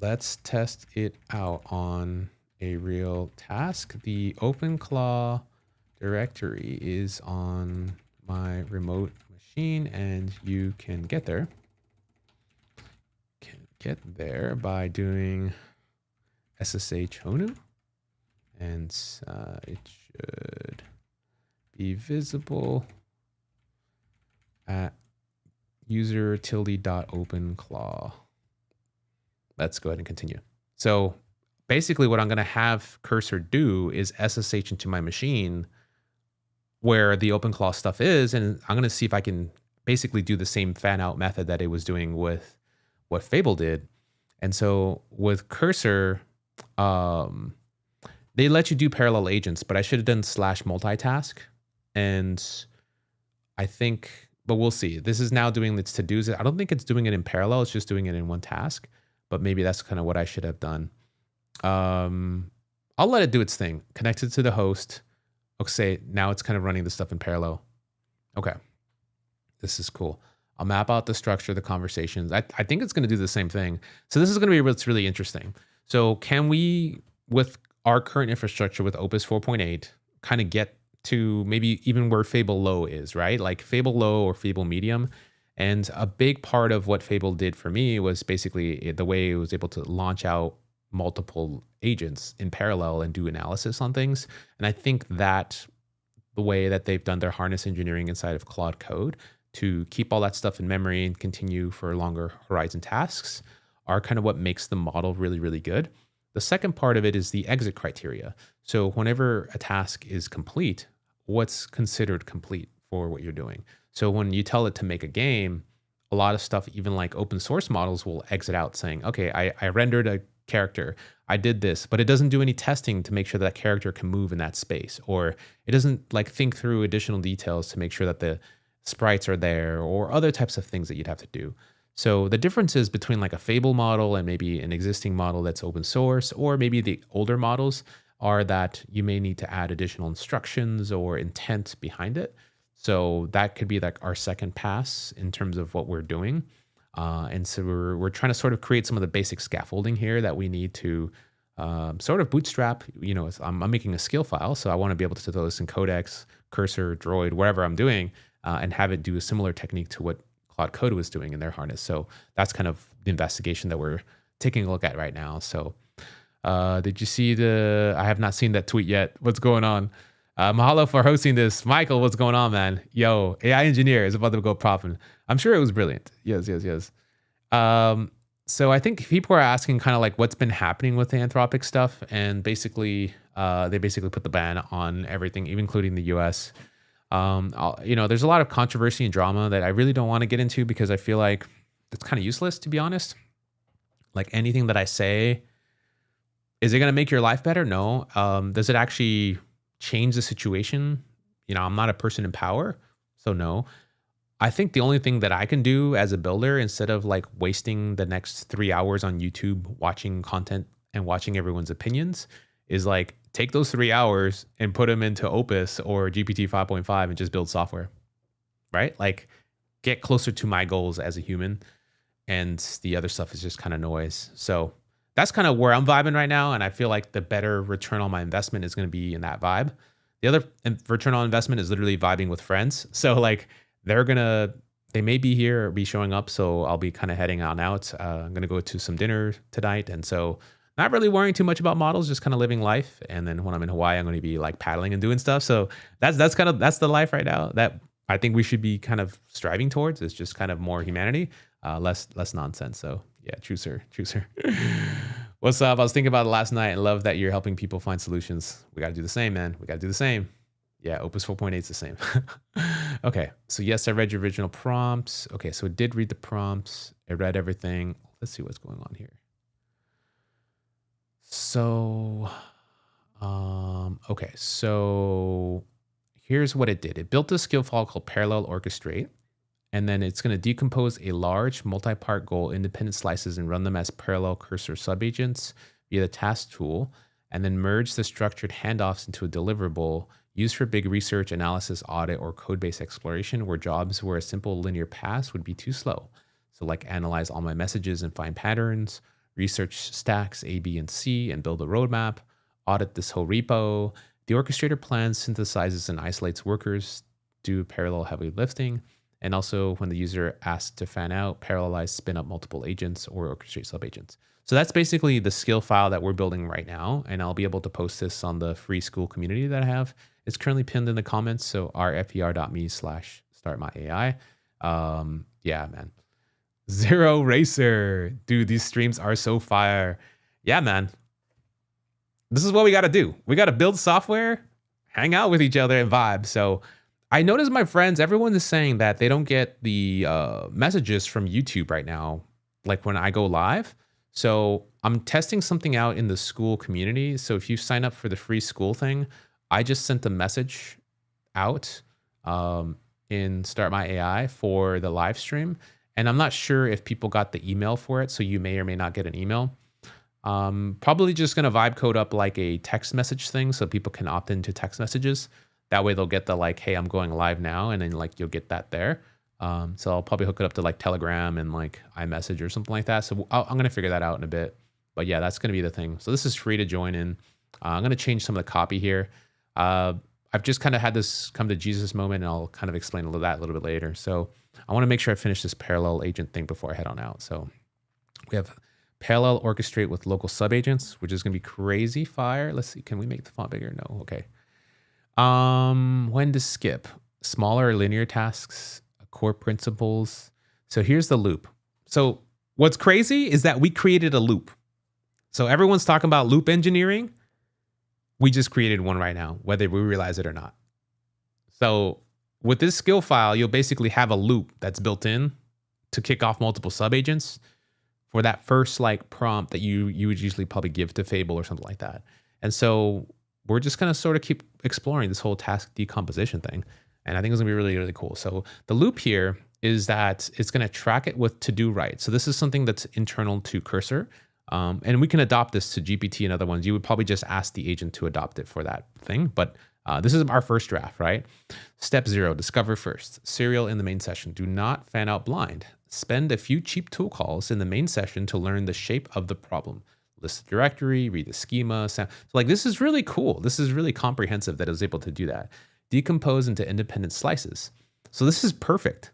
Let's test it out on a real task. The OpenClaw directory is on my remote machine, and you can get there. By doing SSH honu, and it should be visible at user tilde.openclaw. Let's go ahead and continue. So basically what I'm going to have Cursor do is SSH into my machine where the OpenClaw stuff is, and I'm going to see if I can basically do the same fan out method that it was doing with what Fable did. And so with Cursor, they let you do parallel agents, but I should have done / multitask. And I think, but we'll see. This is now doing its to-dos. I don't think it's doing it in parallel. It's just doing it in one task, but maybe that's kind of what I should have done. I'll let it do its thing. Connected to the host. Okay, now it's kind of running the stuff in parallel. Okay, this is cool. I'll map out the structure of the conversations. I think it's going to do the same thing. So this is going to be what's really interesting. So can we, with our current infrastructure with Opus 4.8, kind of get to maybe even where Fable Low is, right? Like Fable Low or Fable Medium. And a big part of what Fable did for me was basically the way it was able to launch out multiple agents in parallel and do analysis on things. And I think that the way that they've done their harness engineering inside of Claude Code to keep all that stuff in memory and continue for longer horizon tasks are kind of what makes the model really, really good. The second part of it is the exit criteria. So whenever a task is complete, what's considered complete for what you're doing? So when you tell it to make a game, a lot of stuff, even like open source models, will exit out saying, okay, I rendered a character, I did this, but it doesn't do any testing to make sure that character can move in that space, or it doesn't like think through additional details to make sure that the sprites are there, or other types of things that you'd have to do. So the differences between like a Fable model and maybe an existing model that's open source, or maybe the older models, are that you may need to add additional instructions or intent behind it. So that could be like our second pass in terms of what we're doing. And so we're trying to sort of create some of the basic scaffolding here that we need to sort of bootstrap. You know, I'm making a skill file, so I want to be able to throw this in Codex, Cursor, Droid, wherever I'm doing, and have it do a similar technique to what Claude Code was doing in their harness. So that's kind of the investigation that we're taking a look at right now. So did you see I have not seen that tweet yet. What's going on? Mahalo for hosting this. Michael, what's going on, man? Yo, AI engineer is about to go popping. I'm sure it was brilliant. Yes. So I think people are asking kind of like what's been happening with the Anthropic stuff. And basically, they basically put the ban on everything, even including the US. You know, there's a lot of controversy and drama that I really don't want to get into because I feel like it's kind of useless, to be honest. Like anything that I say, is it going to make your life better? No. Does it actually change the situation? You know, I'm not a person in power, so no. I think the only thing that I can do as a builder, instead of like wasting the next 3 hours on YouTube watching content and watching everyone's opinions, is like take those 3 hours and put them into Opus or GPT 5.5 and just build software, right? Like get closer to my goals as a human, and the other stuff is just kind of noise. So that's kind of where I'm vibing right now, and I feel like the better return on my investment is going to be in that vibe. The other return on investment is literally vibing with friends. So like they may be here or be showing up, so I'll be kind of heading on out. I'm going to go to some dinner tonight, and so not really worrying too much about models, just kind of living life. And then when I'm in Hawaii, I'm going to be like paddling and doing stuff. So that's the life right now that I think we should be kind of striving towards. Is just kind of more humanity, less nonsense. So yeah, true sir. What's up? I was thinking about it last night and love that you're helping people find solutions. We got to do the same, man. We got to do the same. Yeah, Opus 4.8 is the same. Okay, so yes, I read your original prompts. Okay, so it did read the prompts. It read everything. Let's see what's going on here. So, okay, so here's what it did. It built a skill file called Parallel Orchestrate, and then it's going to decompose a large multi-part goal independent slices and run them as parallel cursor subagents via the task tool, and then merge the structured handoffs into a deliverable used for big research, analysis, audit, or code-based exploration, where jobs where a simple linear pass would be too slow. So like analyze all my messages and find patterns, research stacks A, B, and C, and build a roadmap, audit this whole repo. The orchestrator plans, synthesizes, and isolates workers, do parallel heavy lifting, and also when the user asks to fan out, parallelize, spin up multiple agents, or orchestrate subagents. So that's basically the skill file that we're building right now, and I'll be able to post this on the free school community that I have. It's currently pinned in the comments, so rfer.me/startmyai. Yeah, man. Zero Racer. Dude, these streams are so fire. Yeah, man. This is what we got to do. We got to build software, hang out with each other, and vibe. So I noticed my friends, everyone is saying that they don't get the messages from YouTube right now, like when I go live. So I'm testing something out in the school community. So if you sign up for the free school thing, I just sent a message out in Start My AI for the live stream. And I'm not sure if people got the email for it. So you may or may not get an email. Probably just going to vibe code up like a text message thing so people can opt into text messages. That way they'll get the like, hey, I'm going live now. And then like you'll get that there. So I'll probably hook it up to like Telegram and like iMessage or something like that. So I'm going to figure that out in a bit. But yeah, that's going to be the thing. So this is free to join in. I'm going to change some of the copy here. I've just kind of had this come to Jesus moment, and I'll kind of explain that a little bit later. So I want to make sure I finish this parallel agent thing before I head on out. So we have parallel orchestrate with local subagents, which is going to be crazy fire. Let's see. Can we make the font bigger? No. Okay. When to skip smaller linear tasks, core principles. So here's the loop. So what's crazy is that we created a loop. So everyone's talking about loop engineering. We just created one right now, whether we realize it or not. So with this skill file, you'll basically have a loop that's built in to kick off multiple subagents for that first like prompt that you would usually probably give to Fable or something like that. And so we're just going to sort of keep exploring this whole task decomposition thing. And I think it's gonna be really, really cool. So the loop here is that it's gonna track it with to-do right. So this is something that's internal to Cursor. And we can adopt this to GPT and other ones. You would probably just ask the agent to adopt it for that thing. But this is our first draft, right? Step 0, discover first. Serial in the main session. Do not fan out blind. Spend a few cheap tool calls in the main session to learn the shape of the problem. List the directory, read the schema. So like, this is really cool. This is really comprehensive that it was able to do that. Decompose into independent slices. So this is perfect.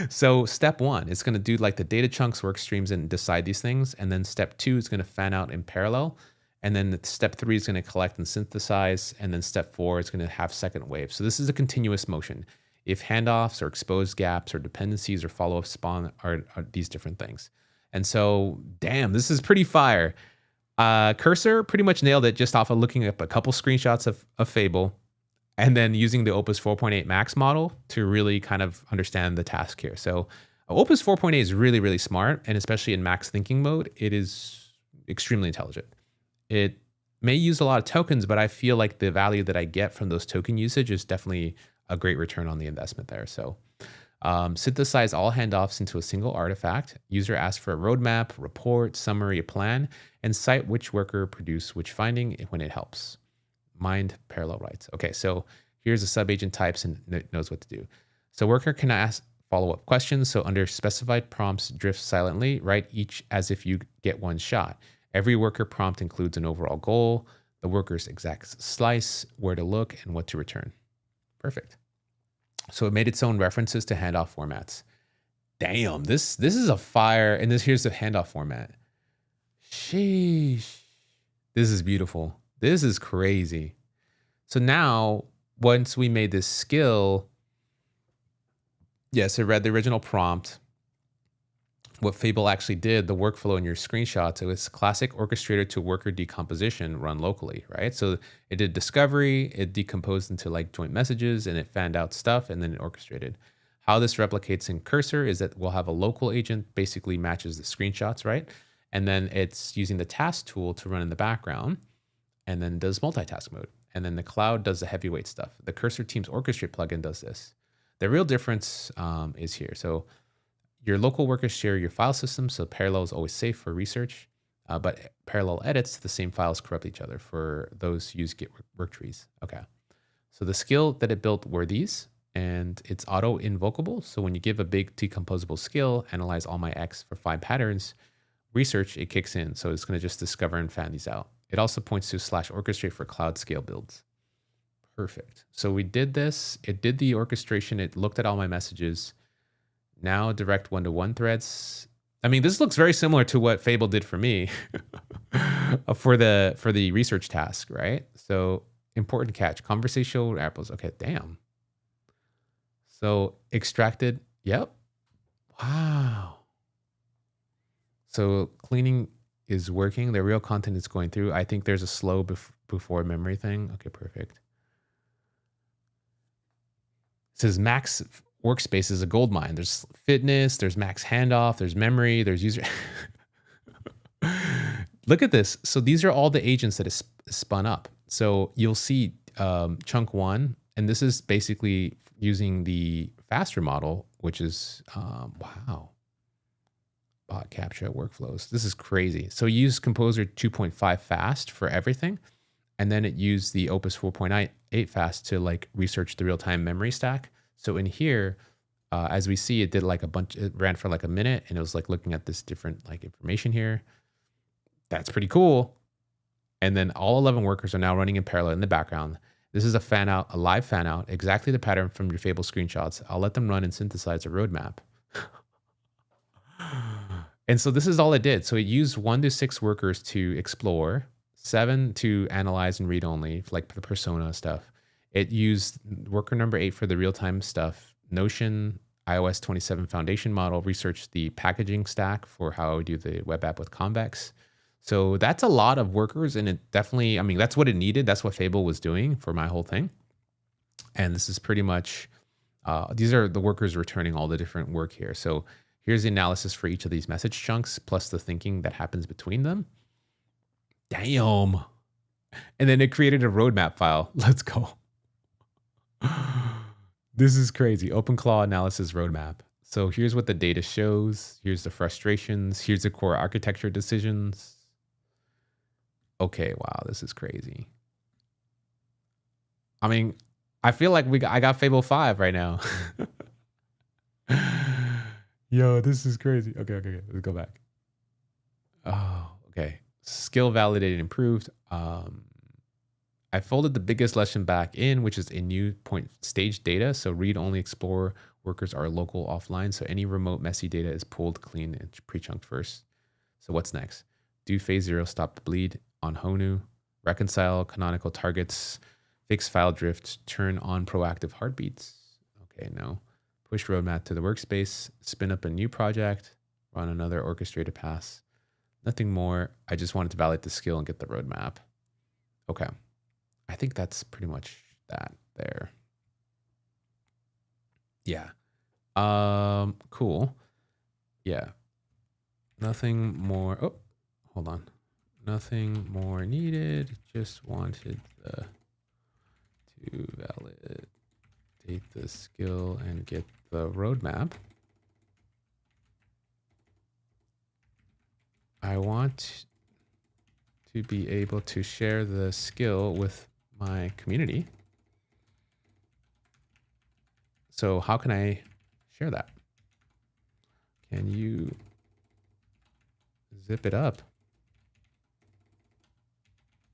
So step 1, it's going to do like the data chunks, work streams, and decide these things. And then step 2 is going to fan out in parallel. And then step 3 is going to collect and synthesize. And then step 4 is going to have second wave. So this is a continuous motion. If handoffs or exposed gaps or dependencies or follow-up spawn are these different things. And so, damn, this is pretty fire. Cursor pretty much nailed it just off of looking up a couple screenshots of Fable, and then using the Opus 4.8 Max model to really kind of understand the task here. So Opus 4.8 is really, really smart, and especially in max thinking mode, it is extremely intelligent. It may use a lot of tokens, but I feel like the value that I get from those token usage is definitely a great return on the investment there. So Synthesize all handoffs into a single artifact. User asks for a roadmap, report, summary, a plan, and cite which worker produced which finding when it helps. Mind parallel writes. Okay, so here's the sub-agent types and it knows what to do. So worker can ask follow-up questions. So under specified prompts, drift silently, write each as if you get one shot. Every worker prompt includes an overall goal, the worker's exact slice, where to look, and what to return. Perfect. So it made its own references to handoff formats. Damn, this is a fire. And here's the handoff format. Sheesh. This is beautiful. This is crazy. So now, once we made this skill, yes, it read the original prompt. What Fable actually did, the workflow in your screenshots, it was classic orchestrator to worker decomposition run locally, right? So it did discovery, it decomposed into like joint messages, and it fanned out stuff, and then it orchestrated. How this replicates in Cursor is that we'll have a local agent basically matches the screenshots, right? And then it's using the task tool to run in the background, and then does multitask mode. And then the cloud does the heavyweight stuff. The Cursor Teams Orchestrate plugin does this. The real difference is here. So your local workers share your file system, so parallel is always safe for research, but parallel edits to the same files corrupt each other for those who use Git work trees. Okay, so the skill that it built were these, and it's auto-invocable. So when you give a big decomposable skill, analyze all my X for 5 patterns, research, it kicks in. So it's going to just discover and fan these out. It also points to /orchestrate for cloud scale builds. Perfect. So we did this. It did the orchestration. It looked at all my messages. Now direct one-to-one threads. I mean, this looks very similar to what Fable did for me for the research task, right? So important catch, conversational apples. Okay, damn. So extracted, yep. Wow. So cleaning is working. The real content is going through. I think there's a slow before memory thing. Okay, perfect. It says max workspace is a gold mine. There's fitness, there's max handoff, there's memory, there's user. Look at this. So these are all the agents that is spun up. So you'll see chunk 1, and this is basically using the faster model, which is, wow. Bot capture workflows. This is crazy. So use Composer 2.5 fast for everything. And then it used the Opus 4.8 fast to like research the real-time memory stack. So in here, as we see, it did like a bunch, it ran for like a minute, and it was like looking at this different like information here. That's pretty cool. And then all 11 workers are now running in parallel in the background. This is a fan out, a live fan out, exactly the pattern from your Fable screenshots. I'll let them run and synthesize a roadmap. And so this is all it did. So it used 1 to 6 workers to explore, 7 to analyze and read only, like the persona stuff. It used worker number 8 for the real-time stuff. Notion, iOS 27 foundation model, researched the packaging stack for how I would do the web app with Convex. So that's a lot of workers, and it definitely, I mean, that's what it needed. That's what Fable was doing for my whole thing. And this is pretty much, these are the workers returning all the different work here. So here's the analysis for each of these message chunks, plus the thinking that happens between them. Damn. And then it created a roadmap file. Let's go. This is crazy. OpenClaw analysis roadmap. So here's what the data shows. Here's the frustrations. Here's the core architecture decisions. Okay, wow, this is crazy. I mean, I feel like I got Fable 5 right now. Yo, this is crazy. Okay, let's go back. Oh, okay. Skill validated, improved. I folded the biggest lesson back in, which is a new point stage data. So read only explore workers are local offline. So any remote messy data is pulled clean and pre-chunked first. So what's next? Do phase 0, stop the bleed on Honu, reconcile canonical targets, fix file drift, turn on proactive heartbeats. Okay, no. Push roadmap to the workspace, spin up a new project, run another orchestrated pass. Nothing more. I just wanted to validate the skill and get the roadmap. Okay. I think that's pretty much that there. Yeah. Cool. Yeah. Nothing more. Oh, hold on. Nothing more needed. Just wanted to validate Update the skill and get the roadmap. I want to be able to share the skill with my community. So how can I share that? Can you zip it up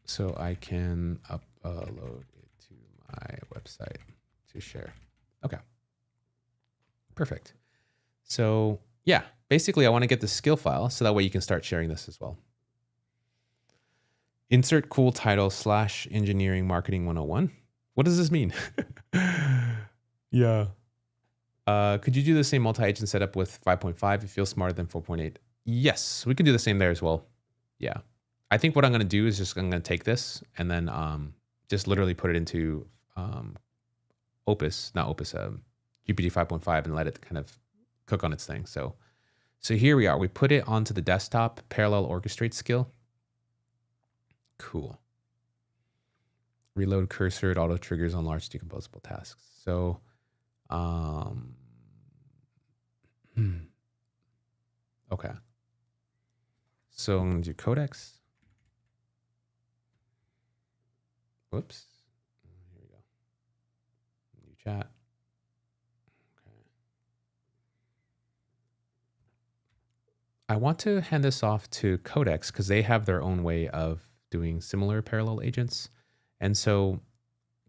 so I can upload it to my website to share? Okay, perfect. So yeah, basically I want to get the skill file so that way you can start sharing this as well. Insert cool title / engineering marketing 101. What does this mean? Yeah. Could you do the same multi-agent setup with 5.5? It feels smarter than 4.8. Yes, we can do the same there as well. Yeah. I think what I'm going to do is just I'm going to take this and then just literally put it into Opus, not Opus, GPT 5.5 and let it kind of cook on its thing. So here we are. We put it onto the desktop, parallel orchestrate skill. Cool. Reload cursor, it auto triggers on large decomposable tasks. So, okay. So I'm going to do Codex. Whoops. Here we go. New chat. Okay. I want to hand this off to Codex because they have their own way of doing similar parallel agents. And so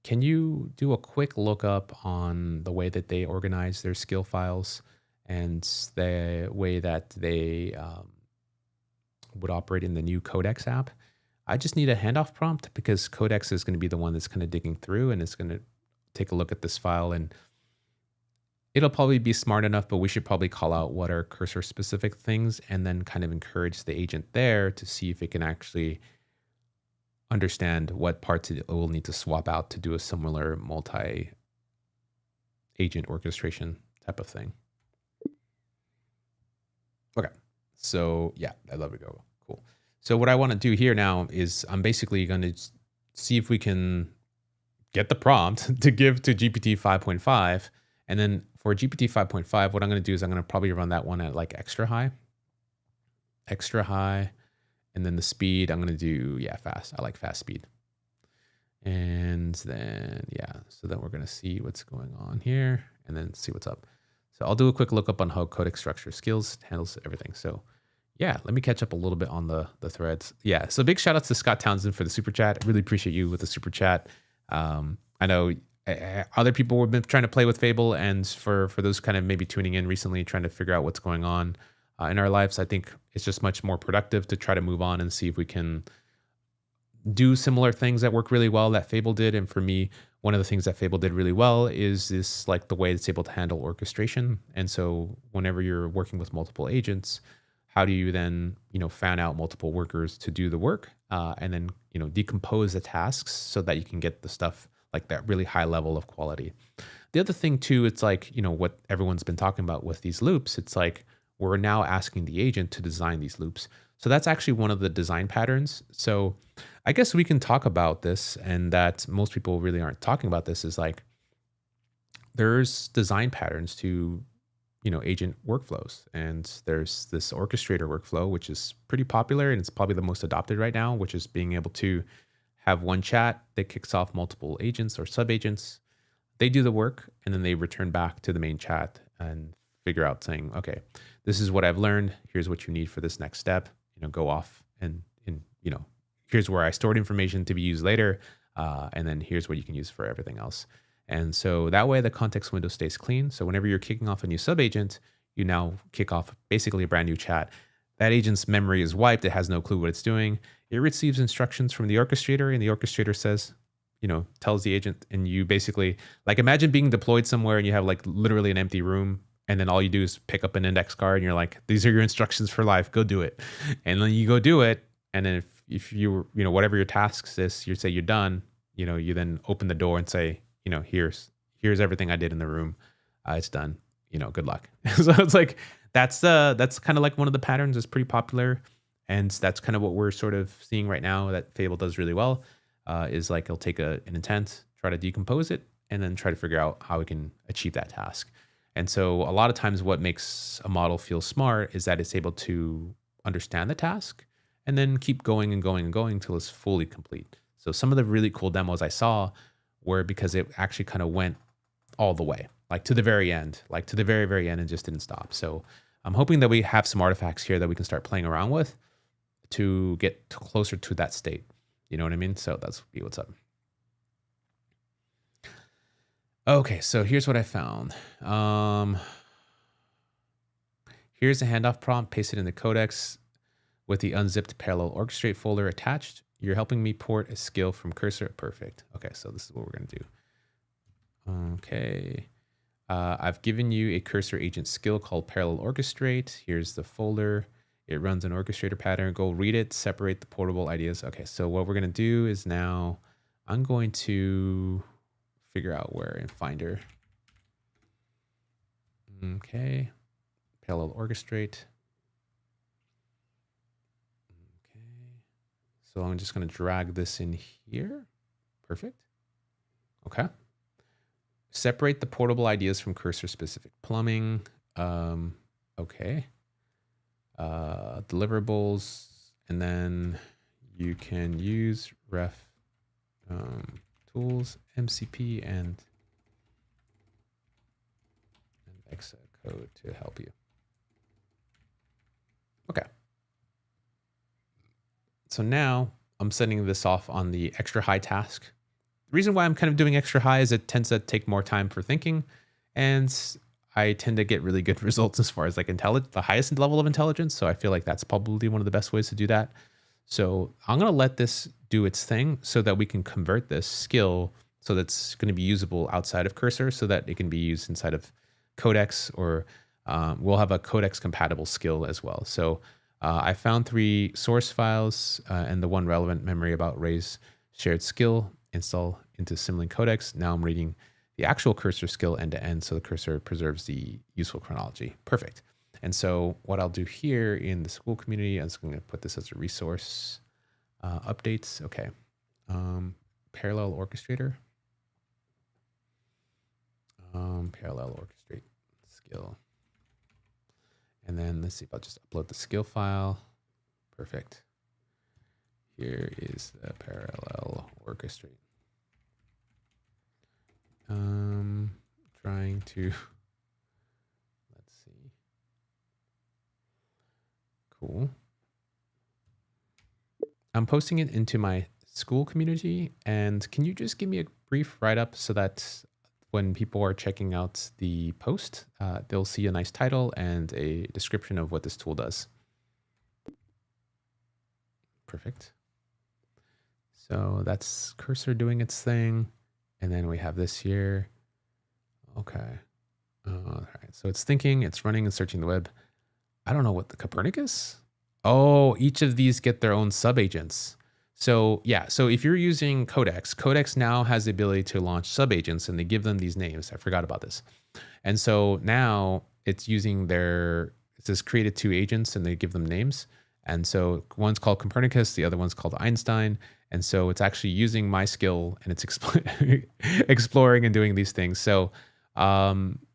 can you do a quick lookup on the way that they organize their skill files and the way that they would operate in the new Codex app? I just need a handoff prompt because Codex is going to be the one that's kind of digging through and it's going to take a look at this file, and it'll probably be smart enough, but we should probably call out what are cursor specific things and then kind of encourage the agent there to see if it can actually understand what parts it will need to swap out to do a similar multi-agent orchestration type of thing. Okay, so yeah, I love it. Go cool. So what I want to do here now is I'm basically going to see if we can get the prompt to give to GPT 5.5. And then for GPT 5.5, what I'm going to do is I'm going to probably run that one at like extra high. And then the speed, I'm going to do, yeah, fast. I like fast speed. And then, yeah, so then we're going to see what's going on here and then see what's up. So I'll do a quick lookup on how Codex structure skills handles everything. So yeah, let me catch up a little bit on the threads. Yeah, so big shout outs to Scott Townsend for the super chat. I really appreciate you with the super chat. I know other people have been trying to play with Fable, and for those kind of maybe tuning in recently, trying to figure out what's going on in our lives, I think it's just much more productive to try to move on and see if we can do similar things that work really well that Fable did. And for me, one of the things that Fable did really well is this, like the way it's able to handle orchestration. And so whenever you're working with multiple agents, how do you then, fan out multiple workers to do the work and then, decompose the tasks so that you can get the stuff like that really high level of quality. The other thing too, it's like, what everyone's been talking about with these loops, it's like, we're now asking the agent to design these loops. So that's actually one of the design patterns. So I guess we can talk about this, and that most people really aren't talking about this, is like, there's design patterns to, agent workflows. And there's this orchestrator workflow, which is pretty popular, and it's probably the most adopted right now, which is being able to have one chat that kicks off multiple agents or sub-agents. They do the work, and then they return back to the main chat and figure out saying, okay, this is what I've learned. Here's what you need for this next step. Go off and here's where I stored information to be used later. And then here's what you can use for everything else. And so that way the context window stays clean. So whenever you're kicking off a new sub-agent, you now kick off basically a brand new chat. That agent's memory is wiped. It has no clue what it's doing. It receives instructions from the orchestrator, and the orchestrator says, tells the agent, and you basically, like, imagine being deployed somewhere and you have like literally an empty room, and then all you do is pick up an index card and you're like, these are your instructions for life, go do it. And then you go do it. And then if you, whatever your tasks is, you say you're done, you then open the door and say, here's everything I did in the room. It's done, good luck. So it's like, that's kind of like one of the patterns that's pretty popular. And that's kind of what we're sort of seeing right now that Fable does really well, is like, it'll take an intent, try to decompose it, and then try to figure out how we can achieve that task. And so a lot of times what makes a model feel smart is that it's able to understand the task and then keep going and going and going until it's fully complete. So some of the really cool demos I saw were because it actually kind of went all the way, like to the very end, like to the very, very end, and just didn't stop. So I'm hoping that we have some artifacts here that we can start playing around with to get closer to that state. You know what I mean? So that's what's up. Okay, so here's what I found. Here's a handoff prompt pasted in the Codex with the unzipped parallel orchestrate folder attached. You're helping me port a skill from cursor. Perfect. Okay, so this is what we're going to do. Okay. I've given you a cursor agent skill called parallel orchestrate. Here's the folder. It runs an orchestrator pattern. Go read it, separate the portable ideas. Okay, so what we're going to do is now I'm going to figure out where in Finder. Okay, parallel orchestrate. Okay, so I'm just going to drag this in here. Perfect. Okay. Separate the portable ideas from cursor specific plumbing. Okay. Deliverables, and then you can use ref tools, MCP, and exa code to help you. Okay. So now I'm setting this off on the extra high task. The reason why I'm kind of doing extra high is it tends to take more time for thinking, and I tend to get really good results as far as like the highest level of intelligence. So I feel like that's probably one of the best ways to do that. So I'm going to let this do its thing so that we can convert this skill so that's going to be usable outside of cursor so that it can be used inside of Codex, or we'll have a Codex compatible skill as well. So I found 3 source files and the one relevant memory about Ray's shared skill install into Symlink Codex. Now I'm reading the actual cursor skill end to end, so the cursor preserves the useful chronology. Perfect. And so what I'll do here in the school community, I'm just going to put this as a resource. Updates. Okay. Parallel orchestrator. Parallel orchestrate skill. And then let's see if I'll just upload the skill file. Perfect. Here is the parallel orchestrate. Trying to, let's see. Cool. I'm posting it into my school community, and can you just give me a brief write-up so that when people are checking out the post, they'll see a nice title and a description of what this tool does. Perfect. So that's cursor doing its thing. And then we have this here. Okay. All right. So it's thinking, it's running and searching the web. I don't know what the Copernicus. Oh, each of these get their own subagents. So yeah. So if you're using Codex, Codex now has the ability to launch subagents, and they give them these names. I forgot about this. And so now it's using it says created 2 agents, and they give them names. And so one's called Copernicus, the other one's called Einstein. And so it's actually using my skill, and it's exploring and doing these things. So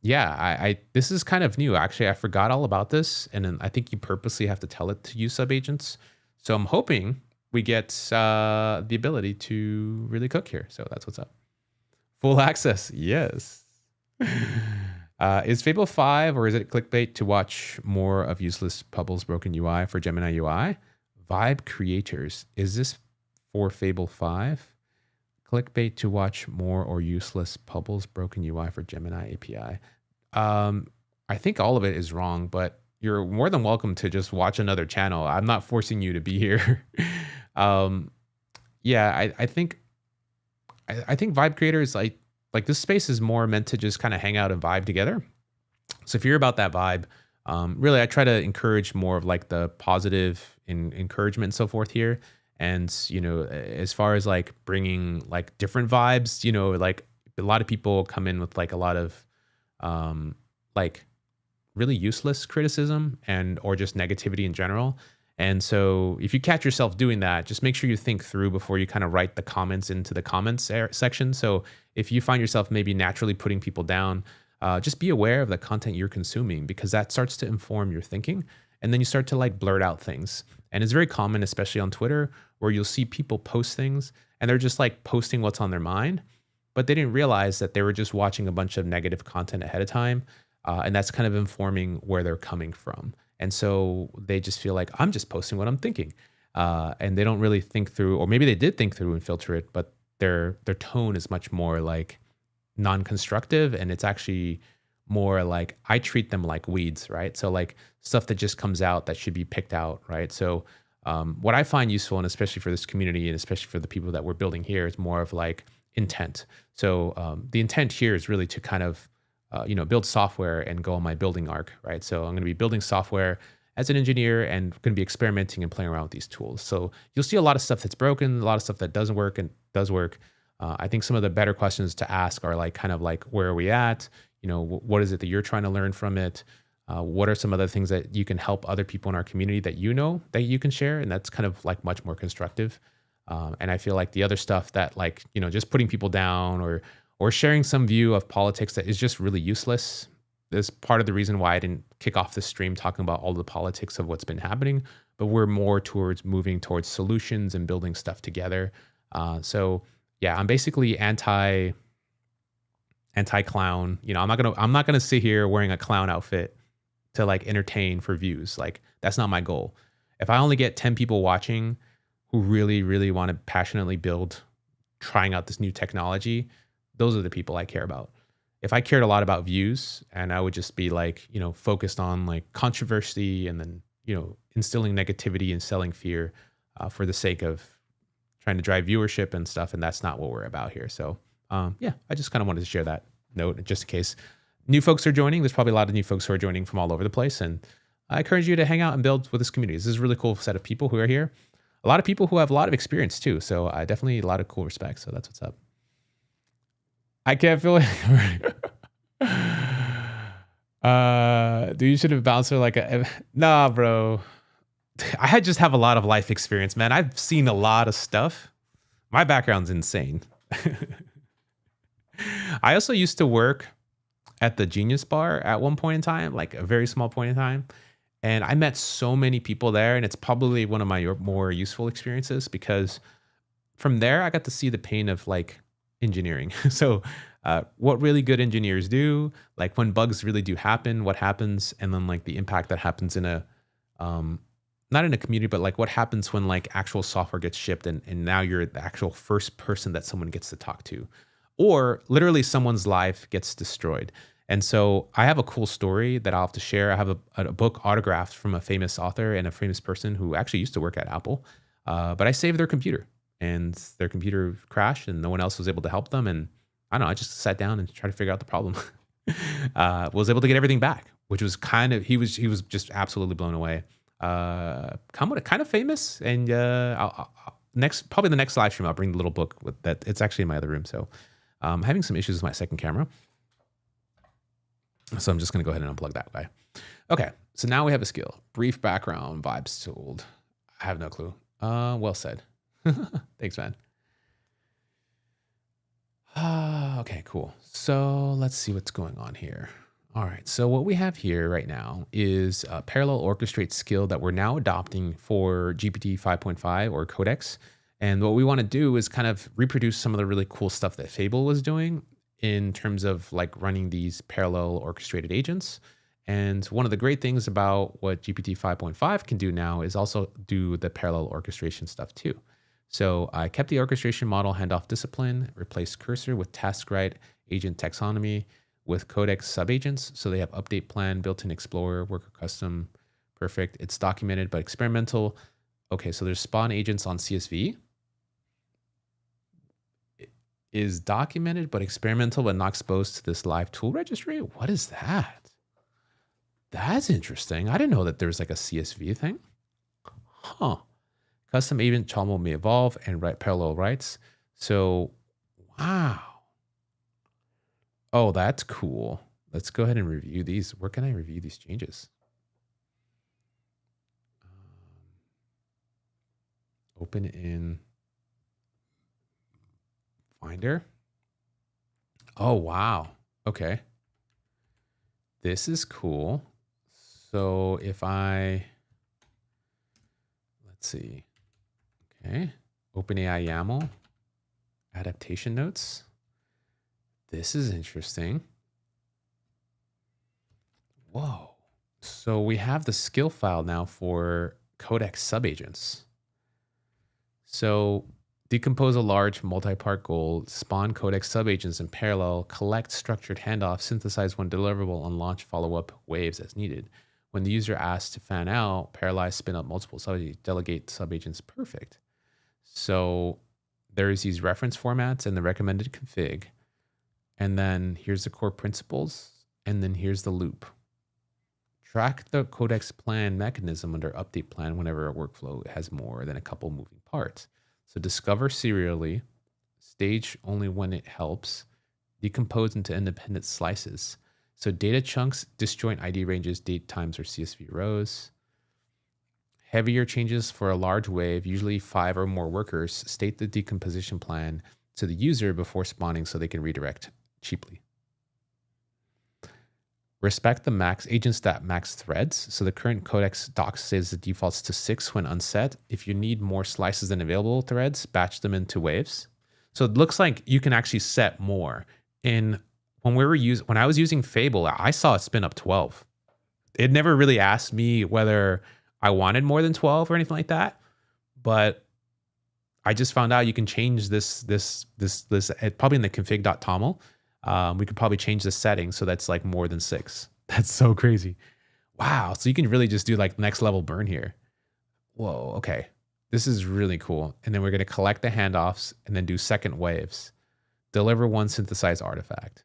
yeah, this is kind of new. Actually, I forgot all about this. And then I think you purposely have to tell it to use subagents. So I'm hoping we get the ability to really cook here. So that's what's up. Full access. Yes. Is Fable 5, or is it clickbait to watch more of useless Pebbles broken UI for Gemini UI? Vibe creators. Is this for Fable 5? Clickbait to watch more or useless Pebbles broken UI for Gemini API. I think all of it is wrong, but you're more than welcome to just watch another channel. I'm not forcing you to be here. Yeah, I think vibe creators, like this space is more meant to just kind of hang out and vibe together. So if you're about that vibe, really, I try to encourage more of like the positive encouragement and so forth here. And, you know, as far as like bringing like different vibes, you know, like a lot of people come in with like a lot of like really useless criticism or just negativity in general. And so if you catch yourself doing that, just make sure you think through before you kind of write the comments into the comments section. So if you find yourself maybe naturally putting people down, just be aware of the content you're consuming, because that starts to inform your thinking. And then you start to like blurt out things. And it's very common, especially on Twitter, where you'll see people post things and they're just like posting what's on their mind, but they didn't realize that they were just watching a bunch of negative content ahead of time. And that's kind of informing where they're coming from. And so they just feel like, I'm just posting what I'm thinking. And they don't really think through, or maybe they did think through and filter it, but their tone is much more like non-constructive, and it's actually more like, I treat them like weeds, right? So like stuff that just comes out that should be picked out, right? So what I find useful, and especially for this community and especially for the people that we're building here, is more of like intent. So the intent here is really to kind of build software and go on my building arc, right? So I'm going to be building software as an engineer and going to be experimenting and playing around with these tools. So you'll see a lot of stuff that's broken, a lot of stuff that doesn't work and does work. I think some of the better questions to ask are like, kind of like, where are we at? What is it that you're trying to learn from it? What are some other things that you can help other people in our community that that you can share? And that's kind of like much more constructive. And I feel like the other stuff that like, just putting people down or sharing some view of politics that is just really useless is part of the reason why I didn't kick off the stream talking about all the politics of what's been happening, but we're more towards moving towards solutions and building stuff together. So yeah, I'm basically anti-clown. I'm not gonna sit here wearing a clown outfit to like entertain for views. Like, that's not my goal. If I only get 10 people watching who really, really want to passionately build, trying out this new technology, those are the people I care about. If I cared a lot about views and I would just be like, focused on like controversy and then, instilling negativity and selling fear for the sake of trying to drive viewership and stuff. And that's not what we're about here. So yeah, I just kind of wanted to share that note just in case new folks are joining. There's probably a lot of new folks who are joining from all over the place. And I encourage you to hang out and build with this community. This is a really cool set of people who are here. A lot of people who have a lot of experience too. So definitely a lot of cool respect. So that's what's up. I can't feel it. Do you should have bounced her like a... Nah, bro. I just have a lot of life experience, man. I've seen a lot of stuff. My background's insane. I also used to work at the Genius Bar at one point in time, like a very small point in time. And I met so many people there, and it's probably one of my more useful experiences because from there, I got to see the pain of like engineering. So what really good engineers do, like when bugs really do happen, what happens, and then like the impact that happens in a, not in a community, but like what happens when like actual software gets shipped and now you're the actual first person that someone gets to talk to, or literally someone's life gets destroyed. And so I have a cool story that I'll have to share. I have a book autographed from a famous author and a famous person who actually used to work at Apple, but I saved their computer. And their computer crashed and no one else was able to help them. And I don't know, I just sat down and tried to figure out the problem. Was able to get everything back, which was he was just absolutely blown away. Kind of famous. And probably the next live stream, I'll bring the little book with that. It's actually in my other room. So I'm having some issues with my second camera. So I'm just going to go ahead and unplug that guy. Okay, so now we have a skill. Brief background, vibes told. I have no clue. Well said. Thanks, man. Okay, cool. So let's see what's going on here. All right, so what we have here right now is a parallel orchestrate skill that we're now adopting for GPT 5.5 or Codex. And what we want to do is kind of reproduce some of the really cool stuff that Fable was doing in terms of like running these parallel orchestrated agents. And one of the great things about what GPT 5.5 can do now is also do the parallel orchestration stuff too. So I kept the orchestration model handoff discipline, replaced cursor with task-write agent taxonomy with Codex subagents. So they have update plan, built-in explorer, worker custom, perfect. It's documented but experimental. Okay, so there's spawn agents on CSV. It is documented but experimental but not exposed to this live tool registry. What is that? That's interesting. I didn't know that there was like a CSV thing. Huh. Custom agent Chalmo may evolve and write parallel writes. So, wow. Oh, that's cool. Let's go ahead and review these. Where can I review these changes? Open in Finder. Oh, wow. Okay. This is cool. So if let's see. Okay. OpenAI YAML, adaptation notes. This is interesting. Whoa. So we have the skill file now for Codex subagents. So decompose a large multi-part goal, spawn Codex subagents in parallel, collect structured handoffs, synthesize one deliverable, and launch follow-up waves as needed. When the user asks to fan out, parallelize, spin up multiple subagents, delegate subagents. Perfect. So there's these reference formats and the recommended config. And then here's the core principles. And then here's the loop. Track the Codex plan mechanism under update plan whenever a workflow has more than a couple moving parts. So discover serially, stage only when it helps, decompose into independent slices. So data chunks, disjoint ID ranges, date times, or CSV rows. Heavier changes for a large wave, usually 5 or more workers, state the decomposition plan to the user before spawning so they can redirect cheaply. Respect the max agent.max threads. So the current Codex doc says the defaults to 6 when unset. If you need more slices than available threads, batch them into waves. So it looks like you can actually set more. When I was using Fable, I saw it spin up 12. It never really asked me whether I wanted more than 12 or anything like that, but I just found out you can change this probably in the config.toml. We could probably change the setting so that's like more than 6. That's so crazy. Wow. So you can really just do like next level burn here. Whoa. Okay. This is really cool. And then we're going to collect the handoffs and then do second waves. Deliver one synthesized artifact.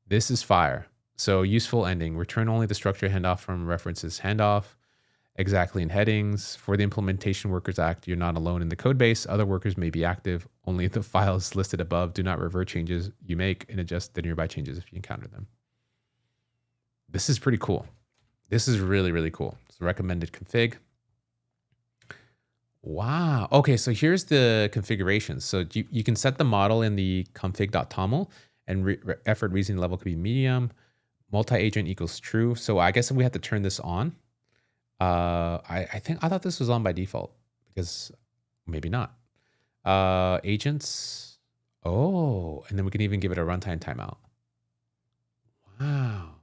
This is fire. So useful ending. Return only the structure handoff from references handoff. Exactly in headings. For the implementation workers act, you're not alone in the code base. Other workers may be active. Only the files listed above. Do not revert changes you make and adjust the nearby changes if you encounter them. This is pretty cool. This is really, really cool. So recommended config. Wow. Okay, so here's the configuration. So you can set the model in the config.toml and effort reasoning level could be medium. Multi-agent equals true. So I guess we have to turn this on. I thought this was on by default because maybe not. Agents. Oh, and then we can even give it a runtime timeout. Wow.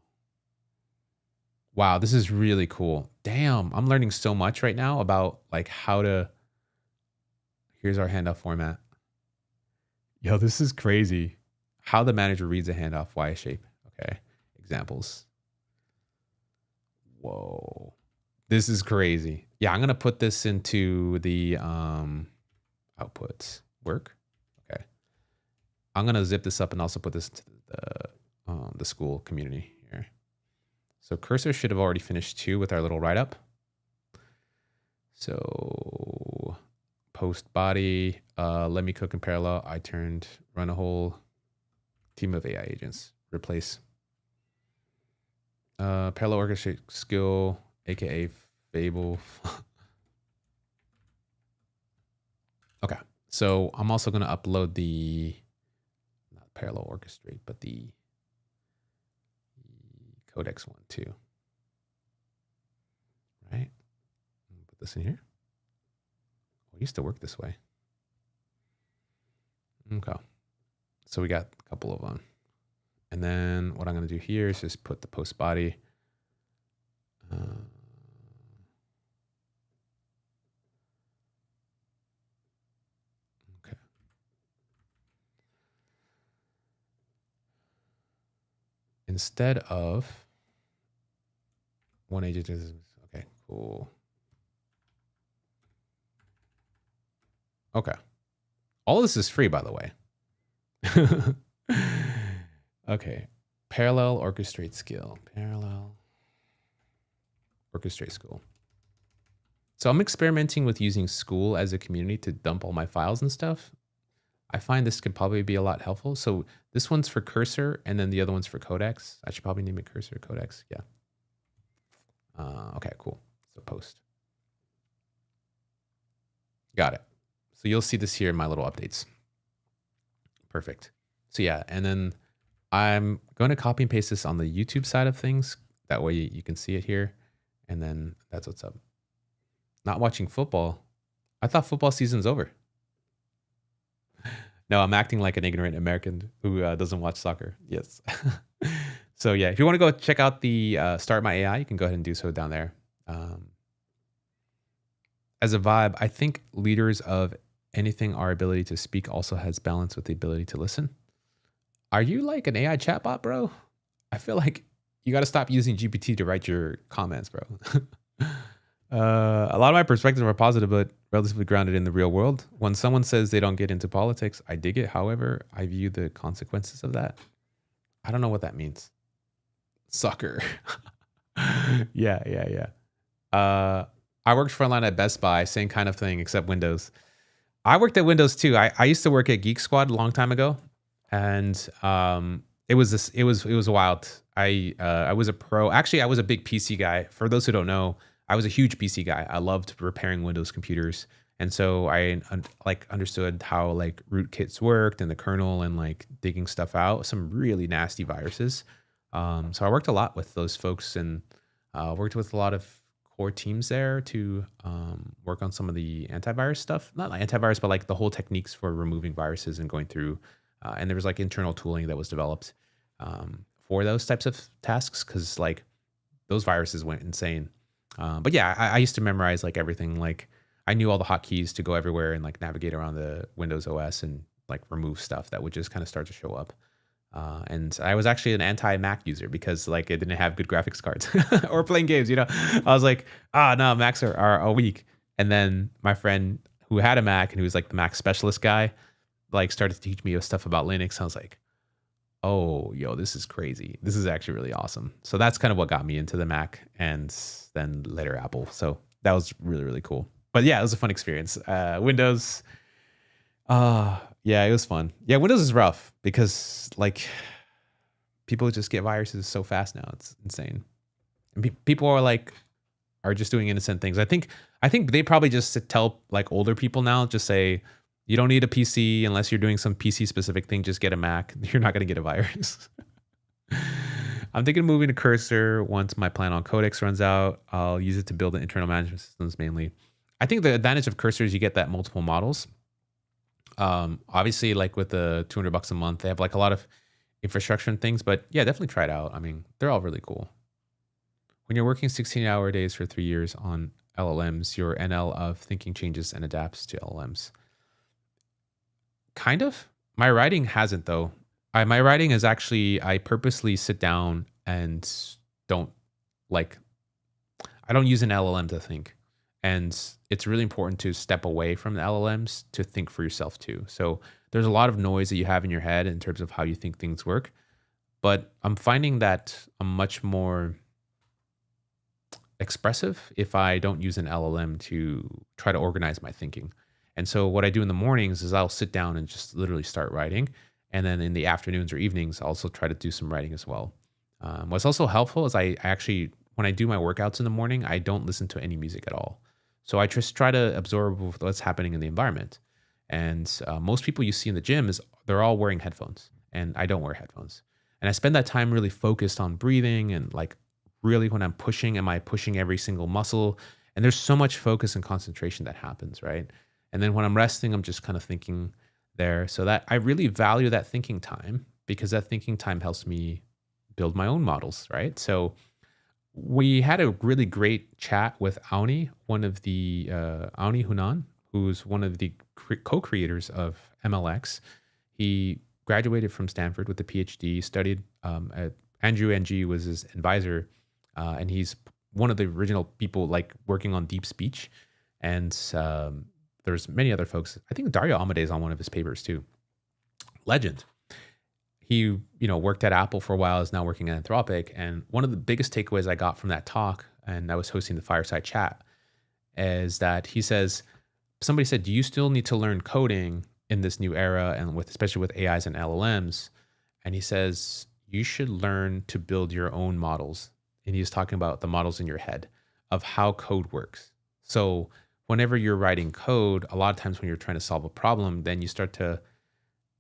Wow, this is really cool. Damn, I'm learning so much right now about like how to. Here's our handoff format. Yo, this is crazy. How the manager reads a handoff, Y shape. Okay, examples. Whoa. This is crazy. Yeah, I'm going to put this into the outputs. Work. Okay. I'm going to zip this up and also put this to the school community here. So cursor should have already finished too with our little write-up. So post body, let me cook in parallel. I run a whole team of AI agents. Replace. Parallel orchestrate skill. AKA Fable. Okay, so I'm also going to upload not parallel orchestrate, but the Codex one too. Right? Put this in here. Oh, it used to work this way. Okay, so we got a couple of them. And then what I'm going to do here is just put the post body. Okay. Instead of one agent is okay, cool. Okay. All of this is free, by the way. Okay. Parallel orchestrate skill. Parallel orchestrate school. So I'm experimenting with using school as a community to dump all my files and stuff. I find this could probably be a lot helpful. So this one's for cursor and then the other one's for Codex. I should probably name it cursor Codex. Yeah. Okay, cool. So post. Got it. So you'll see this here in my little updates. Perfect. So yeah, and then I'm going to copy and paste this on the YouTube side of things. That way you can see it here. And then that's what's up. Not watching football. I thought football season's over. No, I'm acting like an ignorant American who doesn't watch soccer. Yes. So yeah, if you want to go check out the Start My AI, you can go ahead and do so down there. As a vibe, I think leaders of anything, our ability to speak also has balance with the ability to listen. Are you like an AI chatbot, bro? I feel like you got to stop using GPT to write your comments, bro. A lot of my perspectives are positive, but relatively grounded in the real world. When someone says they don't get into politics, I dig it. However, I view the consequences of that. I don't know what that means. Sucker. Yeah. I worked frontline at Best Buy, same kind of thing, except Windows. I worked at Windows too. I used to work at Geek Squad a long time ago, and it was wild. I was a pro. Actually, I was a big PC guy. For those who don't know, I was a huge PC guy. I loved repairing Windows computers, and so I understood how like rootkits worked and the kernel and like digging stuff out. Some really nasty viruses. So I worked a lot with those folks and worked with a lot of core teams there to work on some of the antivirus stuff. Not like antivirus, but like the whole techniques for removing viruses and going through. And there was like internal tooling that was developed for those types of tasks because like those viruses went insane. But yeah, I used to memorize like everything. Like I knew all the hotkeys to go everywhere and like navigate around the Windows OS and like remove stuff that would just kind of start to show up. And I was actually an anti-Mac user because like it didn't have good graphics cards or playing games, you know. I was like, no, Macs are weak. And then my friend who had a Mac and who was like the Mac specialist guy, like started to teach me stuff about Linux. I was like, oh, yo, this is crazy. This is actually really awesome. So that's kind of what got me into the Mac and then later Apple. So that was really, really cool. But yeah, it was a fun experience. Windows, yeah, it was fun. Yeah, Windows is rough because like people just get viruses so fast now. It's insane. And people are just doing innocent things. I think they probably just tell like older people now, just say, you don't need a PC unless you're doing some PC specific thing. Just get a Mac. You're not going to get a virus. I'm thinking of moving to Cursor once my plan on Codex runs out. I'll use it to build the internal management systems mainly. I think the advantage of Cursor is you get that multiple models. Obviously, like with the $200 a month, they have like a lot of infrastructure and things. But yeah, definitely try it out. I mean, they're all really cool. When you're working 16-hour days for 3 years on LLMs, your NL of thinking changes and adapts to LLMs. Kind of. My writing hasn't though. My writing is actually, I purposely sit down and I don't use an LLM to think. And it's really important to step away from the LLMs to think for yourself too. So there's a lot of noise that you have in your head in terms of how you think things work. But I'm finding that I'm much more expressive if I don't use an LLM to try to organize my thinking. And so what I do in the mornings is I'll sit down and just literally start writing. And then in the afternoons or evenings, I also try to do some writing as well. What's also helpful is I actually, when I do my workouts in the morning, I don't listen to any music at all. So I just try to absorb what's happening in the environment. And most people you see in the gym they're all wearing headphones, and I don't wear headphones. And I spend that time really focused on breathing and like really when I'm pushing, am I pushing every single muscle? And there's so much focus and concentration that happens, right? And then when I'm resting, I'm just kind of thinking there. So that I really value that thinking time because that thinking time helps me build my own models, right? So we had a really great chat with Auni, one of the Auni Hunan, who's one of the co-creators of MLX. He graduated from Stanford with a PhD, studied at Andrew NG was his advisor, and he's one of the original people like working on deep speech. And there's many other folks. I think Dario Amade is on one of his papers too. Legend. He, worked at Apple for a while, is now working at Anthropic. And one of the biggest takeaways I got from that talk, and I was hosting the fireside chat, is that he says, somebody said, do you still need to learn coding in this new era and especially with AIs and LLMs? And he says, you should learn to build your own models. And he's talking about the models in your head of how code works. So whenever you're writing code, a lot of times when you're trying to solve a problem, then you start to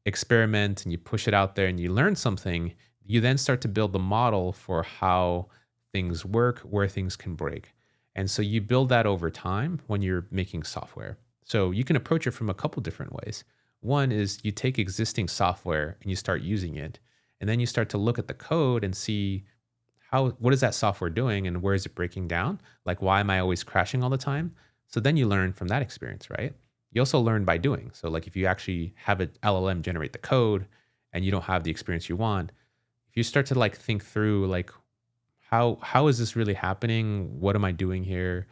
experiment and you push it out there and you learn something, you then start to build the model for how things work, where things can break. And so you build that over time when you're making software. So you can approach it from a couple different ways. One is you take existing software and you start using it. And then you start to look at the code and see what is that software doing and where is it breaking down? Like, why am I always crashing all the time? So then you learn from that experience, right? You also learn by doing. So like if you actually have an LLM generate the code and you don't have the experience you want, if you start to like think through like, how is this really happening? What am I doing here?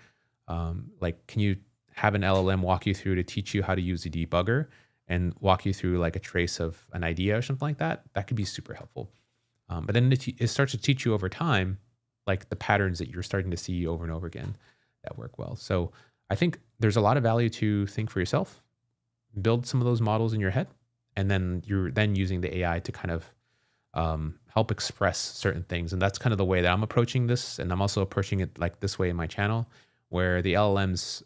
Like, can you have an LLM walk you through to teach you how to use a debugger and walk you through like a trace of an idea or something like that? That could be super helpful. But then it starts to teach you over time, like the patterns that you're starting to see over and over again that work well. So I think there's a lot of value to think for yourself, build some of those models in your head, and then you're then using the AI to kind of help express certain things. And that's kind of the way that I'm approaching this. And I'm also approaching it like this way in my channel, where the LLMs,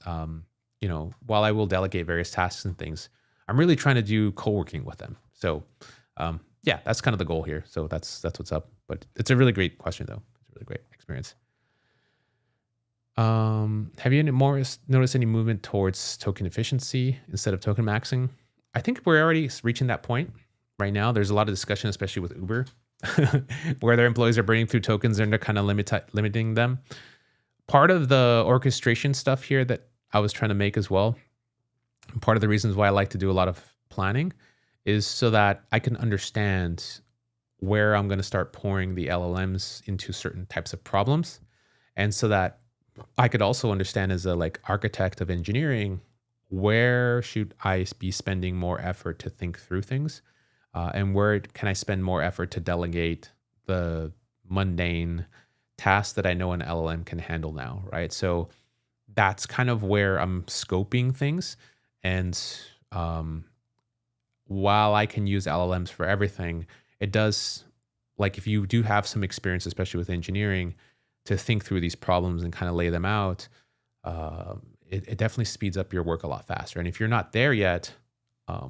while I will delegate various tasks and things, I'm really trying to do co-working with them. So yeah, that's kind of the goal here. So that's what's up. But it's a really great question, though. It's a really great experience. Have you noticed any movement towards token efficiency instead of token maxing? I think we're already reaching that point right now. There's a lot of discussion, especially with Uber, where their employees are burning through tokens and they're kind of limiting them. Part of the orchestration stuff here that I was trying to make as well, part of the reasons why I like to do a lot of planning is so that I can understand where I'm going to start pouring the LLMs into certain types of problems. And so that I could also understand as a like architect of engineering, where should I be spending more effort to think through things? And where can I spend more effort to delegate the mundane tasks that I know an LLM can handle now, right? So that's kind of where I'm scoping things. And while I can use LLMs for everything, it does, like if you do have some experience, especially with engineering, to think through these problems and kind of lay them out, it definitely speeds up your work a lot faster. And if you're not there yet,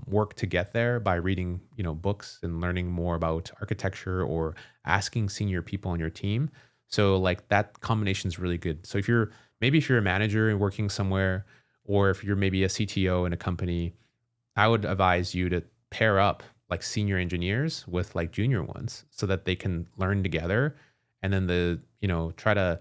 work to get there by reading, books and learning more about architecture or asking senior people on your team. So like that combination is really good. So if you're a manager and working somewhere, or if you're maybe a CTO in a company, I would advise you to pair up like senior engineers with like junior ones so that they can learn together. And then try to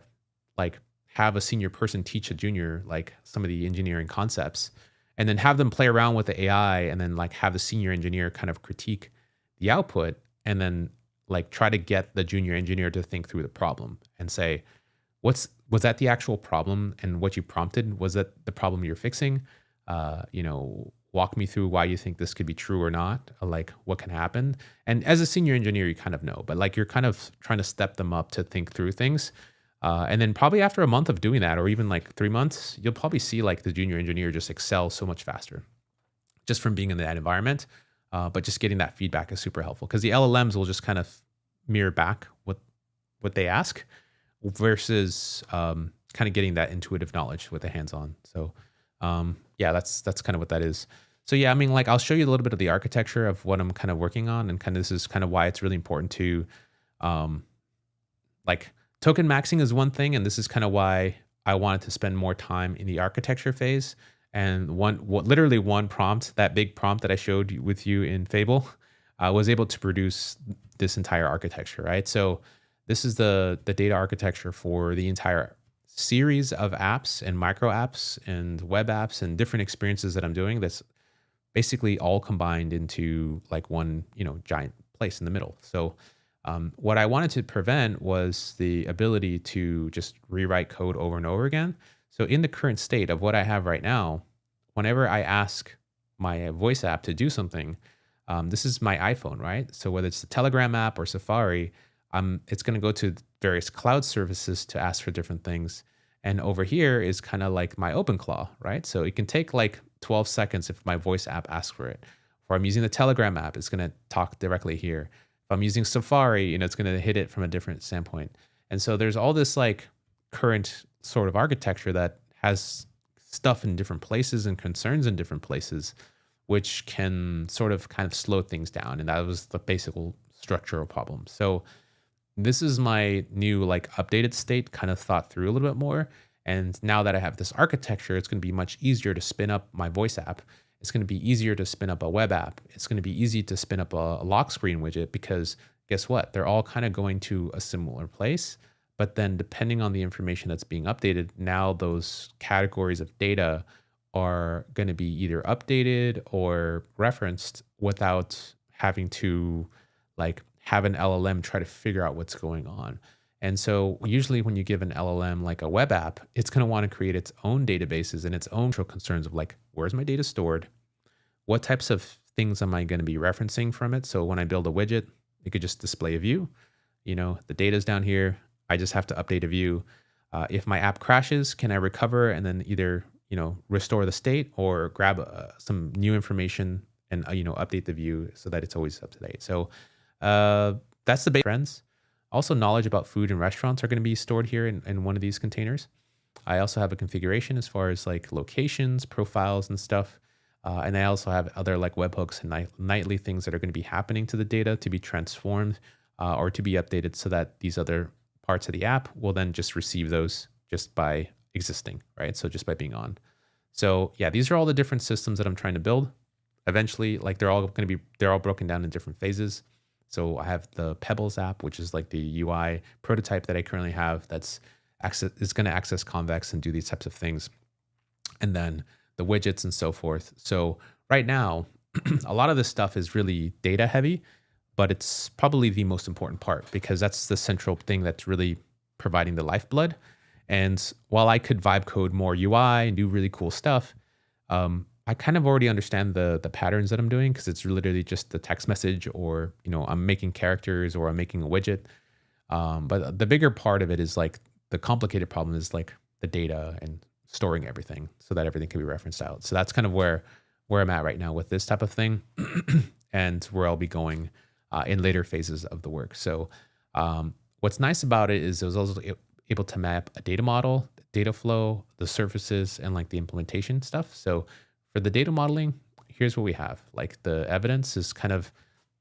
like have a senior person teach a junior like some of the engineering concepts, and then have them play around with the AI, and then like have the senior engineer kind of critique the output, and then like try to get the junior engineer to think through the problem and say, was that the actual problem, and what you prompted, was that the problem you're fixing? Walk me through why you think this could be true or not, like what can happen. And as a senior engineer, you kind of know, but like you're kind of trying to step them up to think through things. And then probably after a month of doing that, or even like 3 months, you'll probably see like the junior engineer just excel so much faster just from being in that environment. But just getting that feedback is super helpful, because the LLMs will just kind of mirror back what they ask versus kind of getting that intuitive knowledge with the hands-on. So yeah, that's kind of what that is. So yeah, I mean, like I'll show you a little bit of the architecture of what I'm kind of working on, and kind of this is kind of why it's really important to like token maxing is one thing, and this is kind of why I wanted to spend more time in the architecture phase. And literally one prompt, that big prompt that I showed with you in Fable, was able to produce this entire architecture, right? So this is the data architecture for the entire series of apps and micro apps and web apps and different experiences that I'm doing. That's basically all combined into like one, giant place in the middle. So what I wanted to prevent was the ability to just rewrite code over and over again. So in the current state of what I have right now, whenever I ask my voice app to do something, this is my iPhone, right? So whether it's the Telegram app or Safari, it's going to go to various cloud services to ask for different things. And over here is kind of like my OpenClaw, right? So it can take like 12 seconds if my voice app asks for it. Or I'm using the Telegram app, it's going to talk directly here. If I'm using Safari, it's going to hit it from a different standpoint. And so there's all this like current sort of architecture that has stuff in different places and concerns in different places, which can sort of kind of slow things down. And that was the basic structural problem. So this is my new like updated state, kind of thought through a little bit more. And now that I have this architecture, it's going to be much easier to spin up my voice app. It's going to be easier to spin up a web app. It's going to be easy to spin up a lock screen widget, because guess what? They're all kind of going to a similar place. But then depending on the information that's being updated, now those categories of data are going to be either updated or referenced without having to like have an LLM try to figure out what's going on. And so usually when you give an LLM like a web app, it's going to want to create its own databases and its own concerns of like, where's my data stored? What types of things am I going to be referencing from it? So when I build a widget, it could just display a view. The data's down here. I just have to update a view. If my app crashes, can I recover and then either, restore the state or grab some new information and, update the view so that it's always up to date. So that's the basic trends. Also, knowledge about food and restaurants are going to be stored here in one of these containers. I also have a configuration as far as like locations, profiles, and stuff. And I also have other like webhooks and nightly things that are going to be happening to the data to be transformed or to be updated so that these other parts of the app will then just receive those just by existing, right? So just by being on. So yeah, these are all the different systems that I'm trying to build. Eventually, like they're all broken down in different phases. So I have the Pebbles app, which is like the UI prototype that I currently have is going to access Convex and do these types of things. And then the widgets and so forth. So right now, a lot of this stuff is really data heavy, but it's probably the most important part because that's the central thing that's really providing the lifeblood. And while I could vibe code more UI and do really cool stuff, I kind of already understand the patterns that I'm doing because it's literally just the text message or, I'm making characters or I'm making a widget. But the bigger part of it is like the complicated problem is like the data and storing everything so that everything can be referenced out. So that's kind of where I'm at right now with this type of thing and where I'll be going in later phases of the work. So what's nice about it is I was also able to map a data model, data flow, the surfaces, and like the implementation stuff. So for the data modeling, here's what we have. Like the evidence is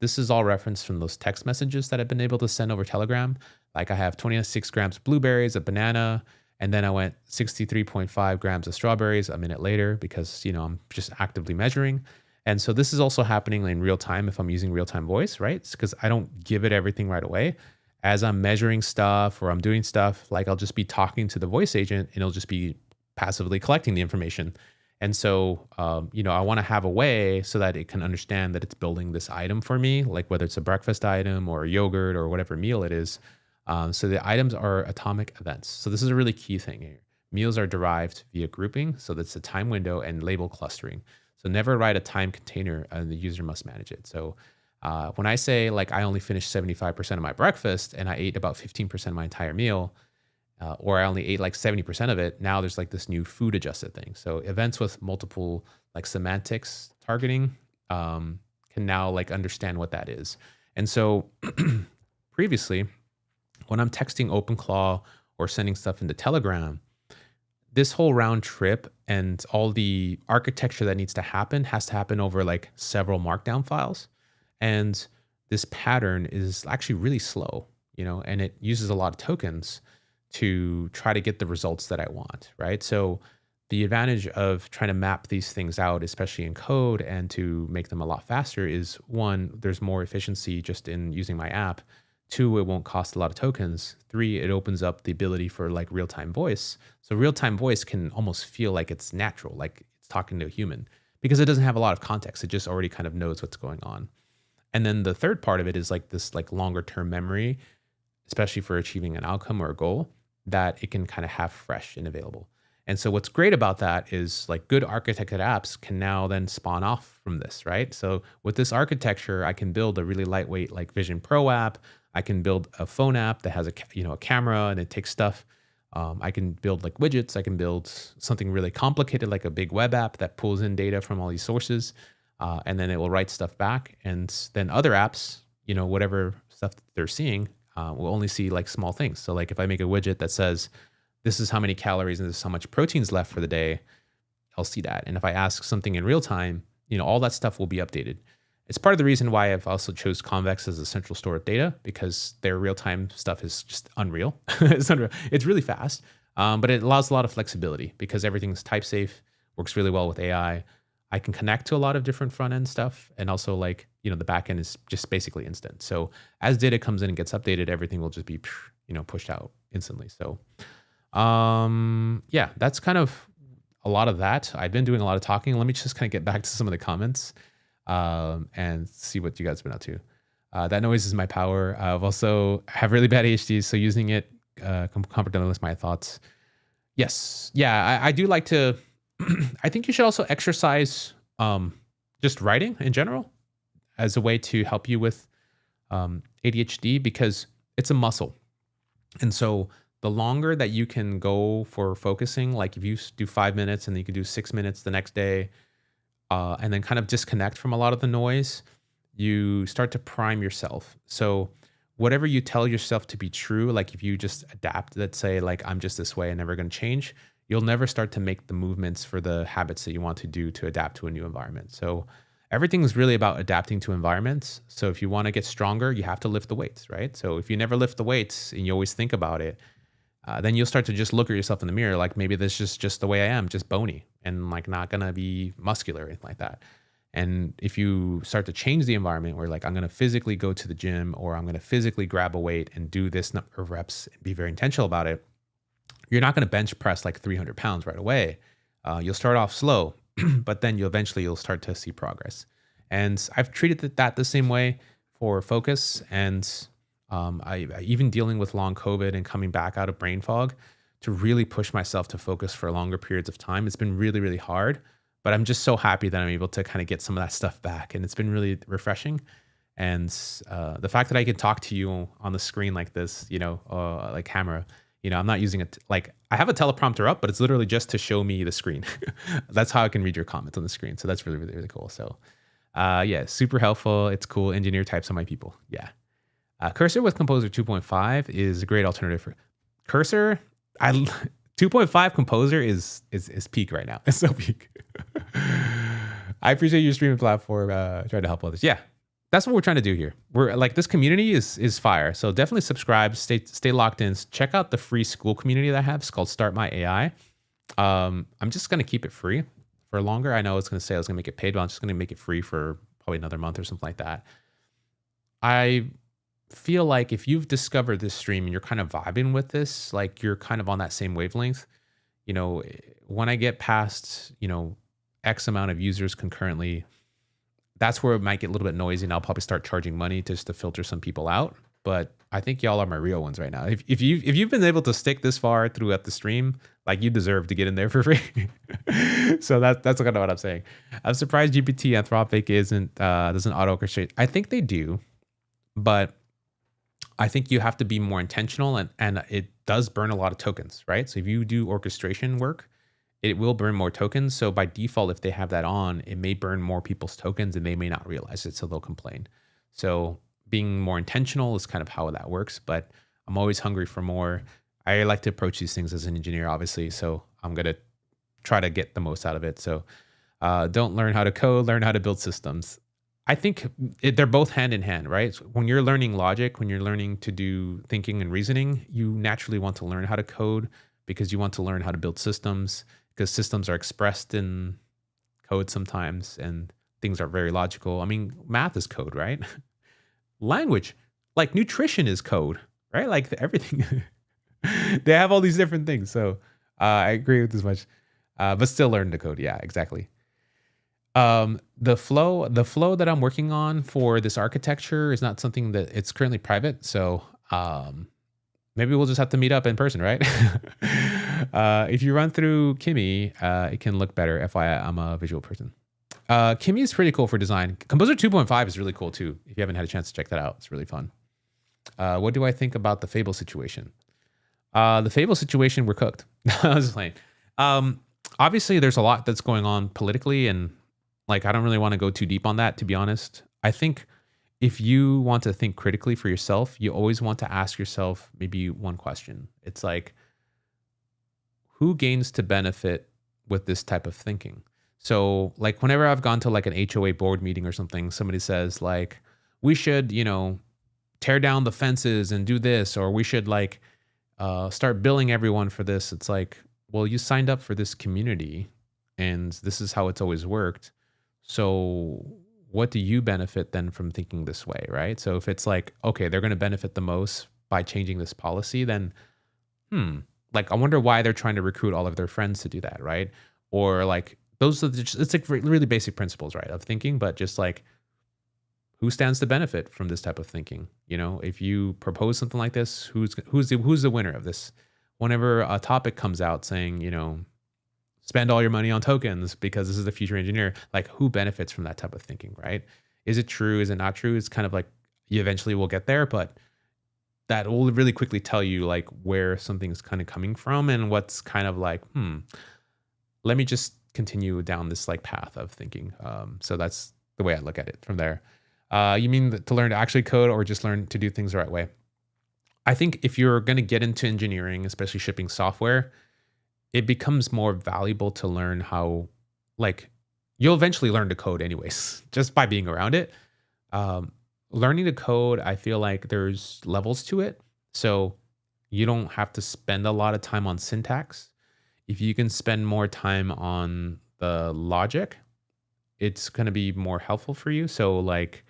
this is all referenced from those text messages that I've been able to send over Telegram. Like I have 26 grams of blueberries, a banana, and then I went 63.5 grams of strawberries a minute later because, I'm just actively measuring. And so this is also happening in real time if I'm using real-time voice, right? It's because I don't give it everything right away. As I'm measuring stuff or I'm doing stuff, like I'll just be talking to the voice agent and it'll just be passively collecting the information. And so, I want to have a way so that it can understand that it's building this item for me, like whether it's a breakfast item or a yogurt or whatever meal it is. So the items are atomic events. So this is a really key thing here. Meals are derived via grouping. So that's a time window and label clustering. So never write a time container and the user must manage it. So when I say like I only finished 75% of my breakfast and I ate about 15% of my entire meal, or I only ate like 70% of it, now there's like this new food adjusted thing. So events with multiple like semantics targeting can now like understand what that is. And so previously, when I'm texting OpenClaw or sending stuff into Telegram, this whole round trip and all the architecture that needs to happen has to happen over like several markdown files. And this pattern is actually really slow, and it uses a lot of tokens to try to get the results that I want, right? So the advantage of trying to map these things out, especially in code, and to make them a lot faster is one, there's more efficiency just in using my app. Two, it won't cost a lot of tokens. Three, it opens up the ability for like real-time voice. So real-time voice can almost feel like it's natural, like it's talking to a human because it doesn't have a lot of context. It just already kind of knows what's going on. And then the third part of it is like this like longer term memory, especially for achieving an outcome or a goal that it can kind of have fresh and available. And so what's great about that is like good architected apps can now then spawn off from this, right? So with this architecture, I can build a really lightweight like Vision Pro app. I can build a phone app that has a camera and it takes stuff. I can build like widgets. I can build something really complicated like a big web app that pulls in data from all these sources. And then it will write stuff back. And then other apps, whatever stuff that they're seeing, will only see like small things. So like if I make a widget that says, this is how many calories and this is how much protein's left for the day, I'll see that. And if I ask something in real time, all that stuff will be updated. It's part of the reason why I've also chose Convex as a central store of data, because their real-time stuff is just unreal. It's unreal. It's really fast, but it allows a lot of flexibility because everything's type safe, works really well with AI. I can connect to a lot of different front-end stuff, and also like, the back-end is just basically instant. So as data comes in and gets updated, everything will just be, pushed out instantly. So yeah, that's kind of a lot of that. I've been doing a lot of talking. Let me just kind of get back to some of the comments and see what you guys have been up to. That noise is my power. I've also have really bad ADHD, so using it compartmentalize my thoughts. Yes. Yeah, I do like to, I think you should also exercise just writing in general as a way to help you with ADHD, because it's a muscle. And so the longer that you can go for focusing, like if you do 5 minutes and then you can do 6 minutes the next day, and then kind of disconnect from a lot of the noise, you start to prime yourself. So whatever you tell yourself to be true, like if you just adapt, let's say like I'm just this way and never going to change, you'll never start to make the movements for the habits that you want to do to adapt to a new environment. So everything is really about adapting to environments. So if you want to get stronger, you have to lift the weights, right? So if you never lift the weights and you always think about it, then you'll start to just look at yourself in the mirror like, maybe this is just the way I am, just bony and like not gonna be muscular or anything like that. And if you start to change the environment where like, I'm gonna physically go to the gym, or I'm gonna physically grab a weight and do this number of reps and be very intentional about it, you're not gonna bench press like 300 pounds right away. You'll start off slow, but then you'll start to see progress. And I've treated that the same way for focus. And I even dealing with long COVID and coming back out of brain fog, to really push myself to focus for longer periods of time. It's been really, really hard, but I'm just so happy that I'm able to kind of get some of that stuff back. And it's been really refreshing. And the fact that I can talk to you on the screen like this, like camera, I'm not using it. Like I have a teleprompter up, but it's literally just to show me the screen. That's how I can read your comments on the screen. So that's really, really, really cool. So yeah, super helpful. It's cool. Engineer types are my people. Yeah. Cursor with Composer 2.5 is a great alternative for Cursor. 2.5 Composer is peak right now. It's so peak. I appreciate your streaming platform trying to help others. Yeah, that's what we're trying to do here. We're like, this community is fire. So definitely subscribe, stay locked in. Check out the free school community that I have. It's called Start My AI. I'm just gonna keep it free for longer. I know I was gonna say I was gonna make it paid, but I'm just gonna make it free for probably another month or something like that. I feel like if you've discovered this stream and you're kind of vibing with this, like you're kind of on that same wavelength, when I get past, X amount of users concurrently, that's where it might get a little bit noisy, and I'll probably start charging money just to filter some people out. But I think y'all are my real ones right now. If you've been able to stick this far throughout the stream, like you deserve to get in there for free. So that's kind of what I'm saying. I'm surprised GPT Anthropic doesn't auto orchestrate. I think they do, but I think you have to be more intentional, and it does burn a lot of tokens, right? So if you do orchestration work, it will burn more tokens. So by default, if they have that on, it may burn more people's tokens and they may not realize it, so they'll complain. So being more intentional is kind of how that works, but I'm always hungry for more. I like to approach these things as an engineer, obviously, so I'm going to try to get the most out of it. So don't learn how to code, learn how to build systems. I think they're both hand in hand, right? So when you're learning logic, when you're learning to do thinking and reasoning, you naturally want to learn how to code because you want to learn how to build systems, because systems are expressed in code sometimes and things are very logical. I mean, math is code, right? Language, like nutrition is code, right? Like everything. They have all these different things. So I agree with this much, but still learn to code. Yeah, exactly. The flow that I'm working on for this architecture is not something that it's currently private. So, maybe we'll just have to meet up in person, right? If you run through Kimi, it can look better. FYI, I'm a visual person. Kimi is pretty cool for design. Composer 2.5 is really cool too. If you haven't had a chance to check that out, it's really fun. What do I think about the Fable situation? The Fable situation, we're cooked. I was just playing. Obviously, there's a lot that's going on politically, and like I don't really want to go too deep on that, to be honest. I think if you want to think critically for yourself, you always want to ask yourself maybe one question. It's like, who gains to benefit with this type of thinking? So like whenever I've gone to like an HOA board meeting or something, somebody says like, we should, tear down the fences and do this, or we should like start billing everyone for this. It's like, well, you signed up for this community and this is how it's always worked. So what do you benefit then from thinking this way, right? So if it's like, okay, they're going to benefit the most by changing this policy, then like I wonder why they're trying to recruit all of their friends to do that, right? Or like those are it's like really basic principles, right, of thinking, but just like who stands to benefit from this type of thinking? If you propose something like this, who's the winner of this? Whenever a topic comes out saying, spend all your money on tokens because this is the future engineer, like who benefits from that type of thinking, right? Is it true? Is it not true? It's kind of like you eventually will get there, but that will really quickly tell you like where something's kind of coming from and what's kind of like, let me just continue down this like path of thinking. So that's the way I look at it from there. You mean to learn to actually code or just learn to do things the right way? I think if you're going to get into engineering, especially shipping software, it becomes more valuable to learn how, like, you'll eventually learn to code anyways, just by being around it. Learning to code, I feel like there's levels to it. So you don't have to spend a lot of time on syntax. If you can spend more time on the logic, it's going to be more helpful for you. So like,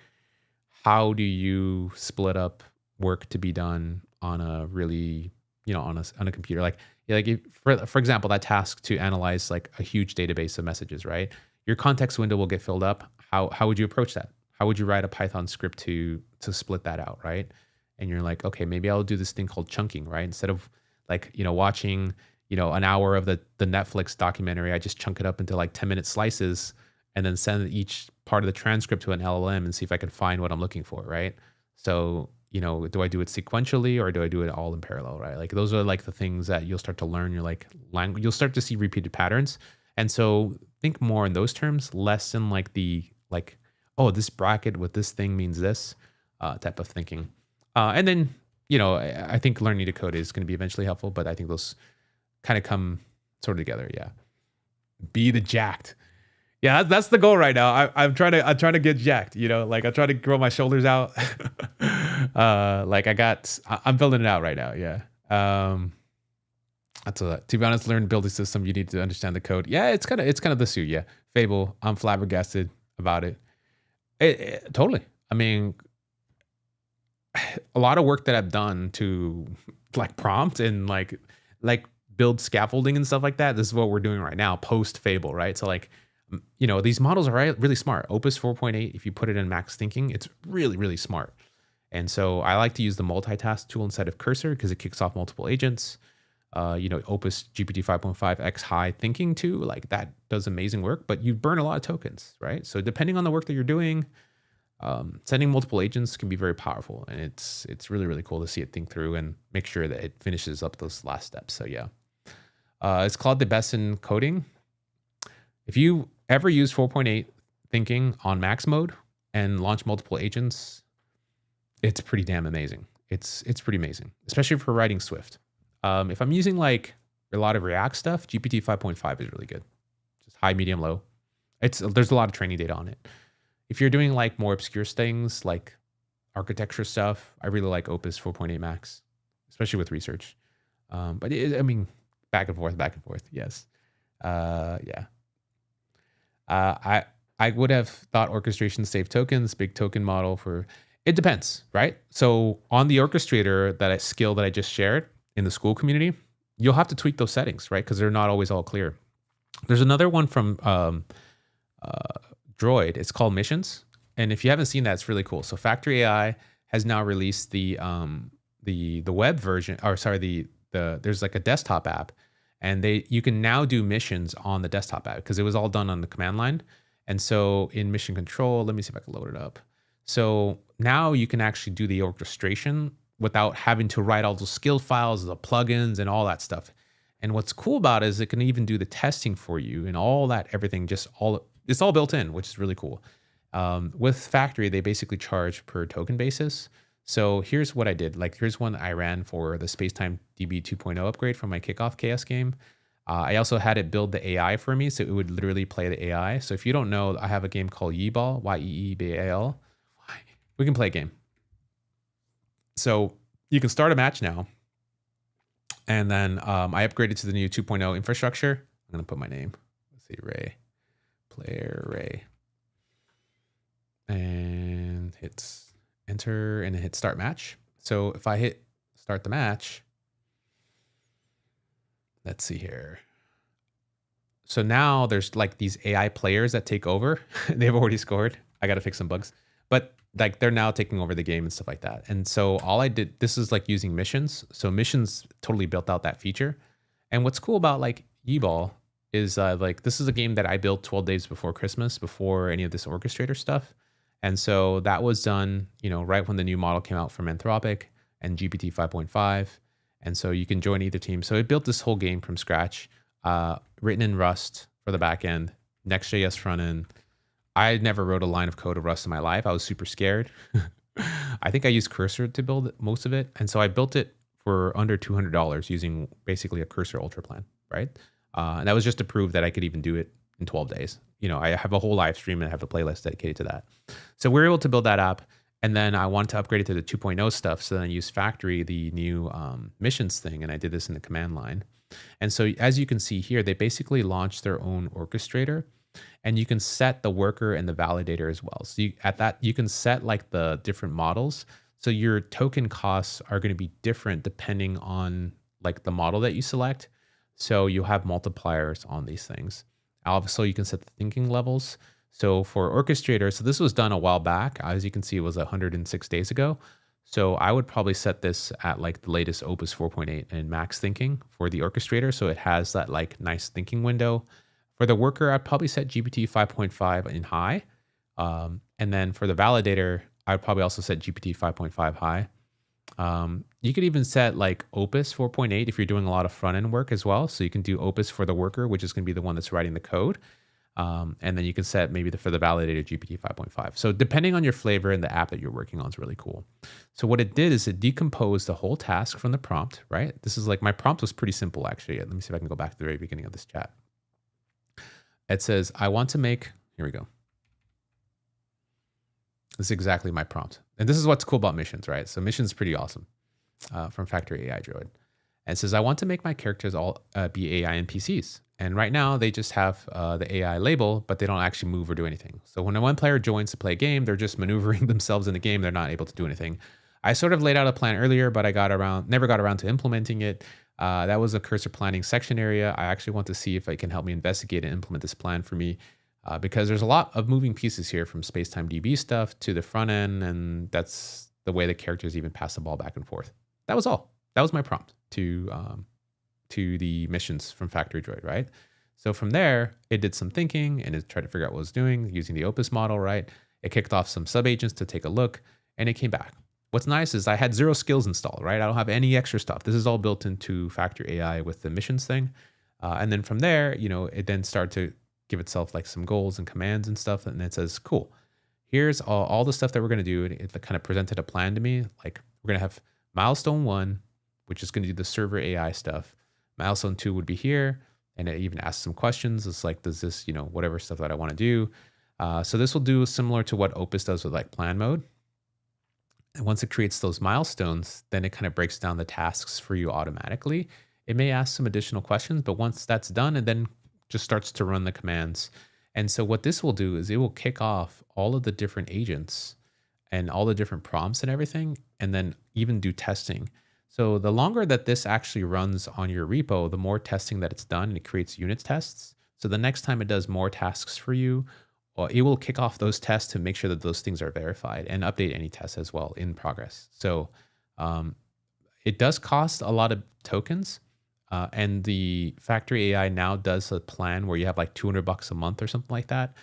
how do you split up work to be done on a really, on a computer? Like if, for example, that task to analyze like a huge database of messages, right? Your context window will get filled up. How would you approach that? How would you write a Python script to split that out, right? And you're like, okay, maybe I'll do this thing called chunking, right? Instead of like, watching, an hour of the Netflix documentary, I just chunk it up into like 10-minute slices and then send each part of the transcript to an LLM and see if I can find what I'm looking for, right? So, do I do it sequentially or do I do it all in parallel, right? Like those are like the things that you'll start to learn. You're like, you'll start to see repeated patterns. And so think more in those terms, less in like oh, this bracket with this thing means this type of thinking. And then, I think learning to code is going to be eventually helpful, but I think those kind of come sort of together. Yeah. Be the jacked. Yeah, that's the goal right now. I'm trying to get jacked, like I try to grow my shoulders out. I'm building it out right now. Yeah. To be honest, learn building system, you need to understand the code. Yeah, it's kind of the suit. Yeah. Fable, I'm flabbergasted about it. Totally. I mean, a lot of work that I've done to like prompt and like build scaffolding and stuff like that. This is what we're doing right now, post Fable, right? So like, these models are really smart. Opus 4.8, if you put it in max thinking, it's really, really smart. And so I like to use the multitask tool inside of Cursor because it kicks off multiple agents. Opus GPT 5.5 X high thinking too, like that does amazing work, but you burn a lot of tokens, right? So depending on the work that you're doing, sending multiple agents can be very powerful, and it's really, really cool to see it think through and make sure that it finishes up those last steps. So yeah. Is Claude the best in coding? If you ever use 4.8 thinking on max mode and launch multiple agents, it's pretty damn amazing. It's pretty amazing, especially for writing Swift. If I'm using like a lot of React stuff, GPT 5.5 is really good. Just high, medium, low. There's a lot of training data on it. If you're doing like more obscure things like architecture stuff, I really like Opus 4.8 Max, especially with research. But back and forth. Yes. Yeah. I would have thought orchestration saved tokens, big token model for, it depends, right? So on the orchestrator, skill that I just shared in the school community, you'll have to tweak those settings, right? Because they're not always all clear. There's another one from Droid. It's called Missions. And if you haven't seen that, it's really cool. So Factory AI has now released the web version, or sorry, there's like a desktop app, and you can now do missions on the desktop app because it was all done on the command line. And so in mission control, let me see if I can load it up. So now you can actually do the orchestration without having to write all those skill files, the plugins and all that stuff. And what's cool about it is it can even do the testing for you and all that, everything, it's all built in, which is really cool. With Factory, they basically charge per token basis. So here's what I did. Like here's one I ran for the Spacetime DB 2.0 upgrade from my Kickoff KS game. I also had it build the AI for me, so it would literally play the AI. So if you don't know, I have a game called Yeebal, Y-E-E-B-A-L. We can play a game. So you can start a match now. And then I upgraded to the new 2.0 infrastructure. I'm going to put my name. Let's see, Ray. Player Ray. And hit enter and hit start match. So if I hit start the match, let's see here. So now there's like these AI players that take over. They've already scored. I got to fix some bugs. But like they're now taking over the game and stuff like that. And so all I did, this is like using missions. So missions totally built out that feature. And what's cool about like Yeebal is like this is a game that I built 12 days before Christmas, before any of this orchestrator stuff. And so that was done, you know, right when the new model came out from Anthropic and GPT 5.5. And so you can join either team. So it built this whole game from scratch, written in Rust for the back end, Next.js front end. I never wrote a line of code of Rust in my life. I was super scared. I think I used Cursor to build most of it. And so I built it for under $200 using basically a Cursor Ultra plan, right? And that was just to prove that I could even do it in 12 days. You know, I have a whole live stream and I have a playlist dedicated to that. So we were able to build that app. And then I wanted to upgrade it to the 2.0 stuff. So then I used Factory, the new missions thing, and I did this in the command line. And so as you can see here, they basically launched their own orchestrator. And you can set the worker and the validator as well. So you can set like the different models. So your token costs are going to be different depending on like the model that you select. So you'll have multipliers on these things. Also, you can set the thinking levels. So for orchestrator, so this was done a while back. As you can see, it was 106 days ago. So I would probably set this at like the latest Opus 4.8 and max thinking for the orchestrator. So it has that like nice thinking window. For the worker, I'd probably set GPT 5.5 in high. And then for the validator, I'd probably also set GPT 5.5 high. You could even set like Opus 4.8 if you're doing a lot of front-end work as well. So you can do Opus for the worker, which is going to be the one that's writing the code. And then you can set maybe for the validator GPT 5.5. So depending on your flavor and the app that you're working on is really cool. So what it did is it decomposed the whole task from the prompt, right? This is like my prompt was pretty simple, actually. Let me see if I can go back to the very beginning of this chat. It says, I want to make, here we go. This is exactly my prompt. And this is what's cool about missions, right? So missions is pretty awesome from Factory AI Droid. And it says, I want to make my characters all be AI NPCs. And right now they just have the AI label, but they don't actually move or do anything. So when one player joins to play a game, they're just maneuvering themselves in the game. They're not able to do anything. I sort of laid out a plan earlier, but I never got around to implementing it. That was a cursor planning section area. I actually want to see if it can help me investigate and implement this plan for me because there's a lot of moving pieces here from Spacetime DB stuff to the front end. And that's the way the characters even pass the ball back and forth. That was all. That was my prompt to the missions from Factory Droid, right? So from there, it did some thinking and it tried to figure out what it was doing using the Opus model, right? It kicked off some sub-agents to take a look and it came back. What's nice is I had 0 skills installed, right? I don't have any extra stuff. This is all built into Factory AI with the missions thing. And then from there, you know, it then started to give itself like some goals and commands and stuff. And it says, cool, here's all the stuff that we're going to do. And it kind of presented a plan to me. Like we're going to have milestone 1, which is going to do the server AI stuff. Milestone 2 would be here. And it even asks some questions. It's like, does this, you know, whatever stuff that I want to do. So this will do similar to what Opus does with like plan mode. And once it creates those milestones, then it kind of breaks down the tasks for you automatically. It may ask some additional questions, but once that's done, it then just starts to run the commands. And so what this will do is it will kick off all of the different agents and all the different prompts and everything, and then even do testing. So the longer that this actually runs on your repo, the more testing that it's done, and it creates unit tests. So the next time it does more tasks for you, well, it will kick off those tests to make sure that those things are verified and update any tests as well in progress. So it does cost a lot of tokens. And the Factory AI now does a plan where you have like $200 a month or something like that.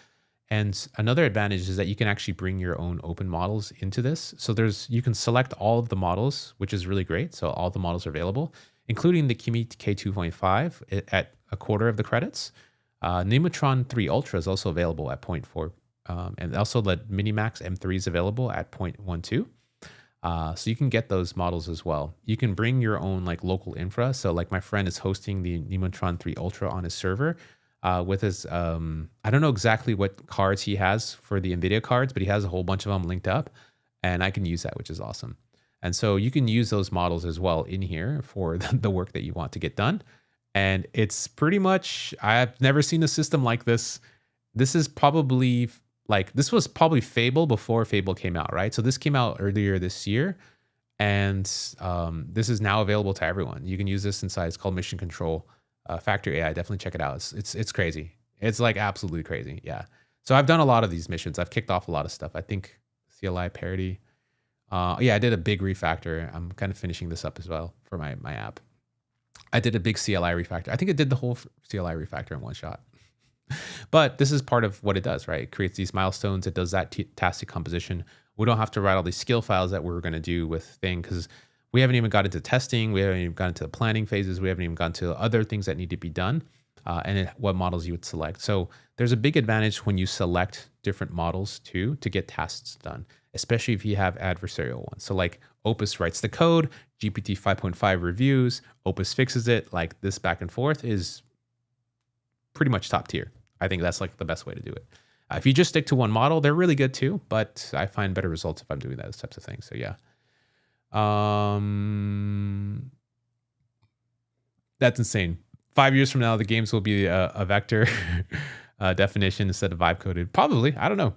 And another advantage is that you can actually bring your own open models into this. So you can select all of the models, which is really great. So all the models are available, including the Kimi K2.5 at a quarter of the credits. Nemotron 3 Ultra is also available at 0.4. And also the Minimax M3 is available at 0.12. So you can get those models as well. You can bring your own like local infra. So like my friend is hosting the Nemotron 3 Ultra on his server with his, I don't know exactly what cards he has for the NVIDIA cards, but he has a whole bunch of them linked up and I can use that, which is awesome. And so you can use those models as well in here for the work that you want to get done. And it's pretty much, I've never seen a system like this. This is probably like, this was probably Fable before Fable came out, right? So this came out earlier this year. And this is now available to everyone. You can use this inside. It's called Mission Control Factory AI. Definitely check it out. It's crazy. It's like absolutely crazy. Yeah. So I've done a lot of these missions. I've kicked off a lot of stuff. I think CLI parity. Yeah, I did a big refactor. I'm kind of finishing this up as well for my app. I did a big CLI refactor. I think it did the whole CLI refactor in one shot. But this is part of what it does, right? It creates these milestones. It does that task decomposition. We don't have to write all these skill files that we're going to do with thing because we haven't even got into testing. We haven't even gotten to the planning phases. We haven't even gotten to other things that need to be done what models you would select. So there's a big advantage when you select different models too to get tasks done, especially if you have adversarial ones. So like Opus writes the code, GPT 5.5 reviews, Opus fixes it. Like this back and forth is pretty much top tier. I think that's like the best way to do it. If you just stick to one model, they're really good too, but I find better results if I'm doing those types of things. So yeah. That's insane. 5 years from now, the games will be a vector definition instead of vibe coded. Probably. I don't know.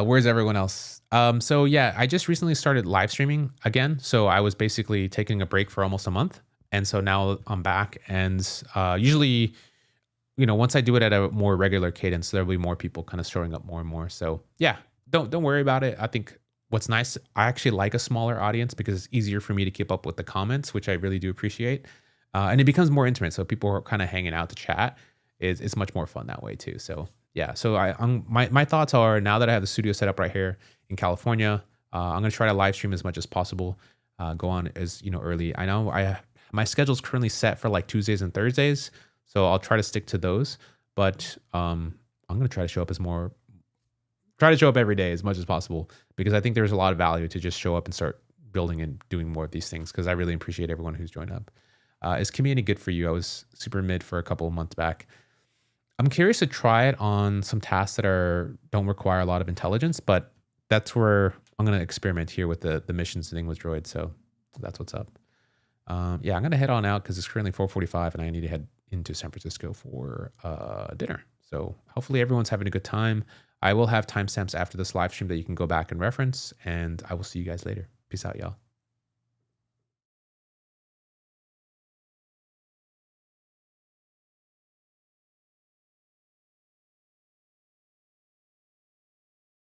Where's everyone else? So yeah, I just recently started live streaming again. So I was basically taking a break for almost a month. And so now I'm back and usually, you know, once I do it at a more regular cadence, there'll be more people kind of showing up more and more. So yeah, don't worry about it. I think what's nice, I actually like a smaller audience because it's easier for me to keep up with the comments, which I really do appreciate. And it becomes more intimate. So people are kind of hanging out to chat. It's much more fun that way too. So yeah, so my thoughts are now that I have the studio set up right here in California, I'm going to try to live stream as much as possible. Go on as, you know, early. I know my schedule is currently set for like Tuesdays and Thursdays. So I'll try to stick to those, but I'm going to try to show up every day as much as possible because I think there's a lot of value to just show up and start building and doing more of these things because I really appreciate everyone who's joined up. Is community good for you? I was super mid for a couple of months back. I'm curious to try it on some tasks that don't require a lot of intelligence, but that's where I'm going to experiment here with the missions thing with Droid. So that's what's up. Yeah, I'm going to head on out because it's currently 4:45 and I need to head into San Francisco for dinner. So hopefully everyone's having a good time. I will have timestamps after this live stream that you can go back and reference, and I will see you guys later. Peace out, y'all.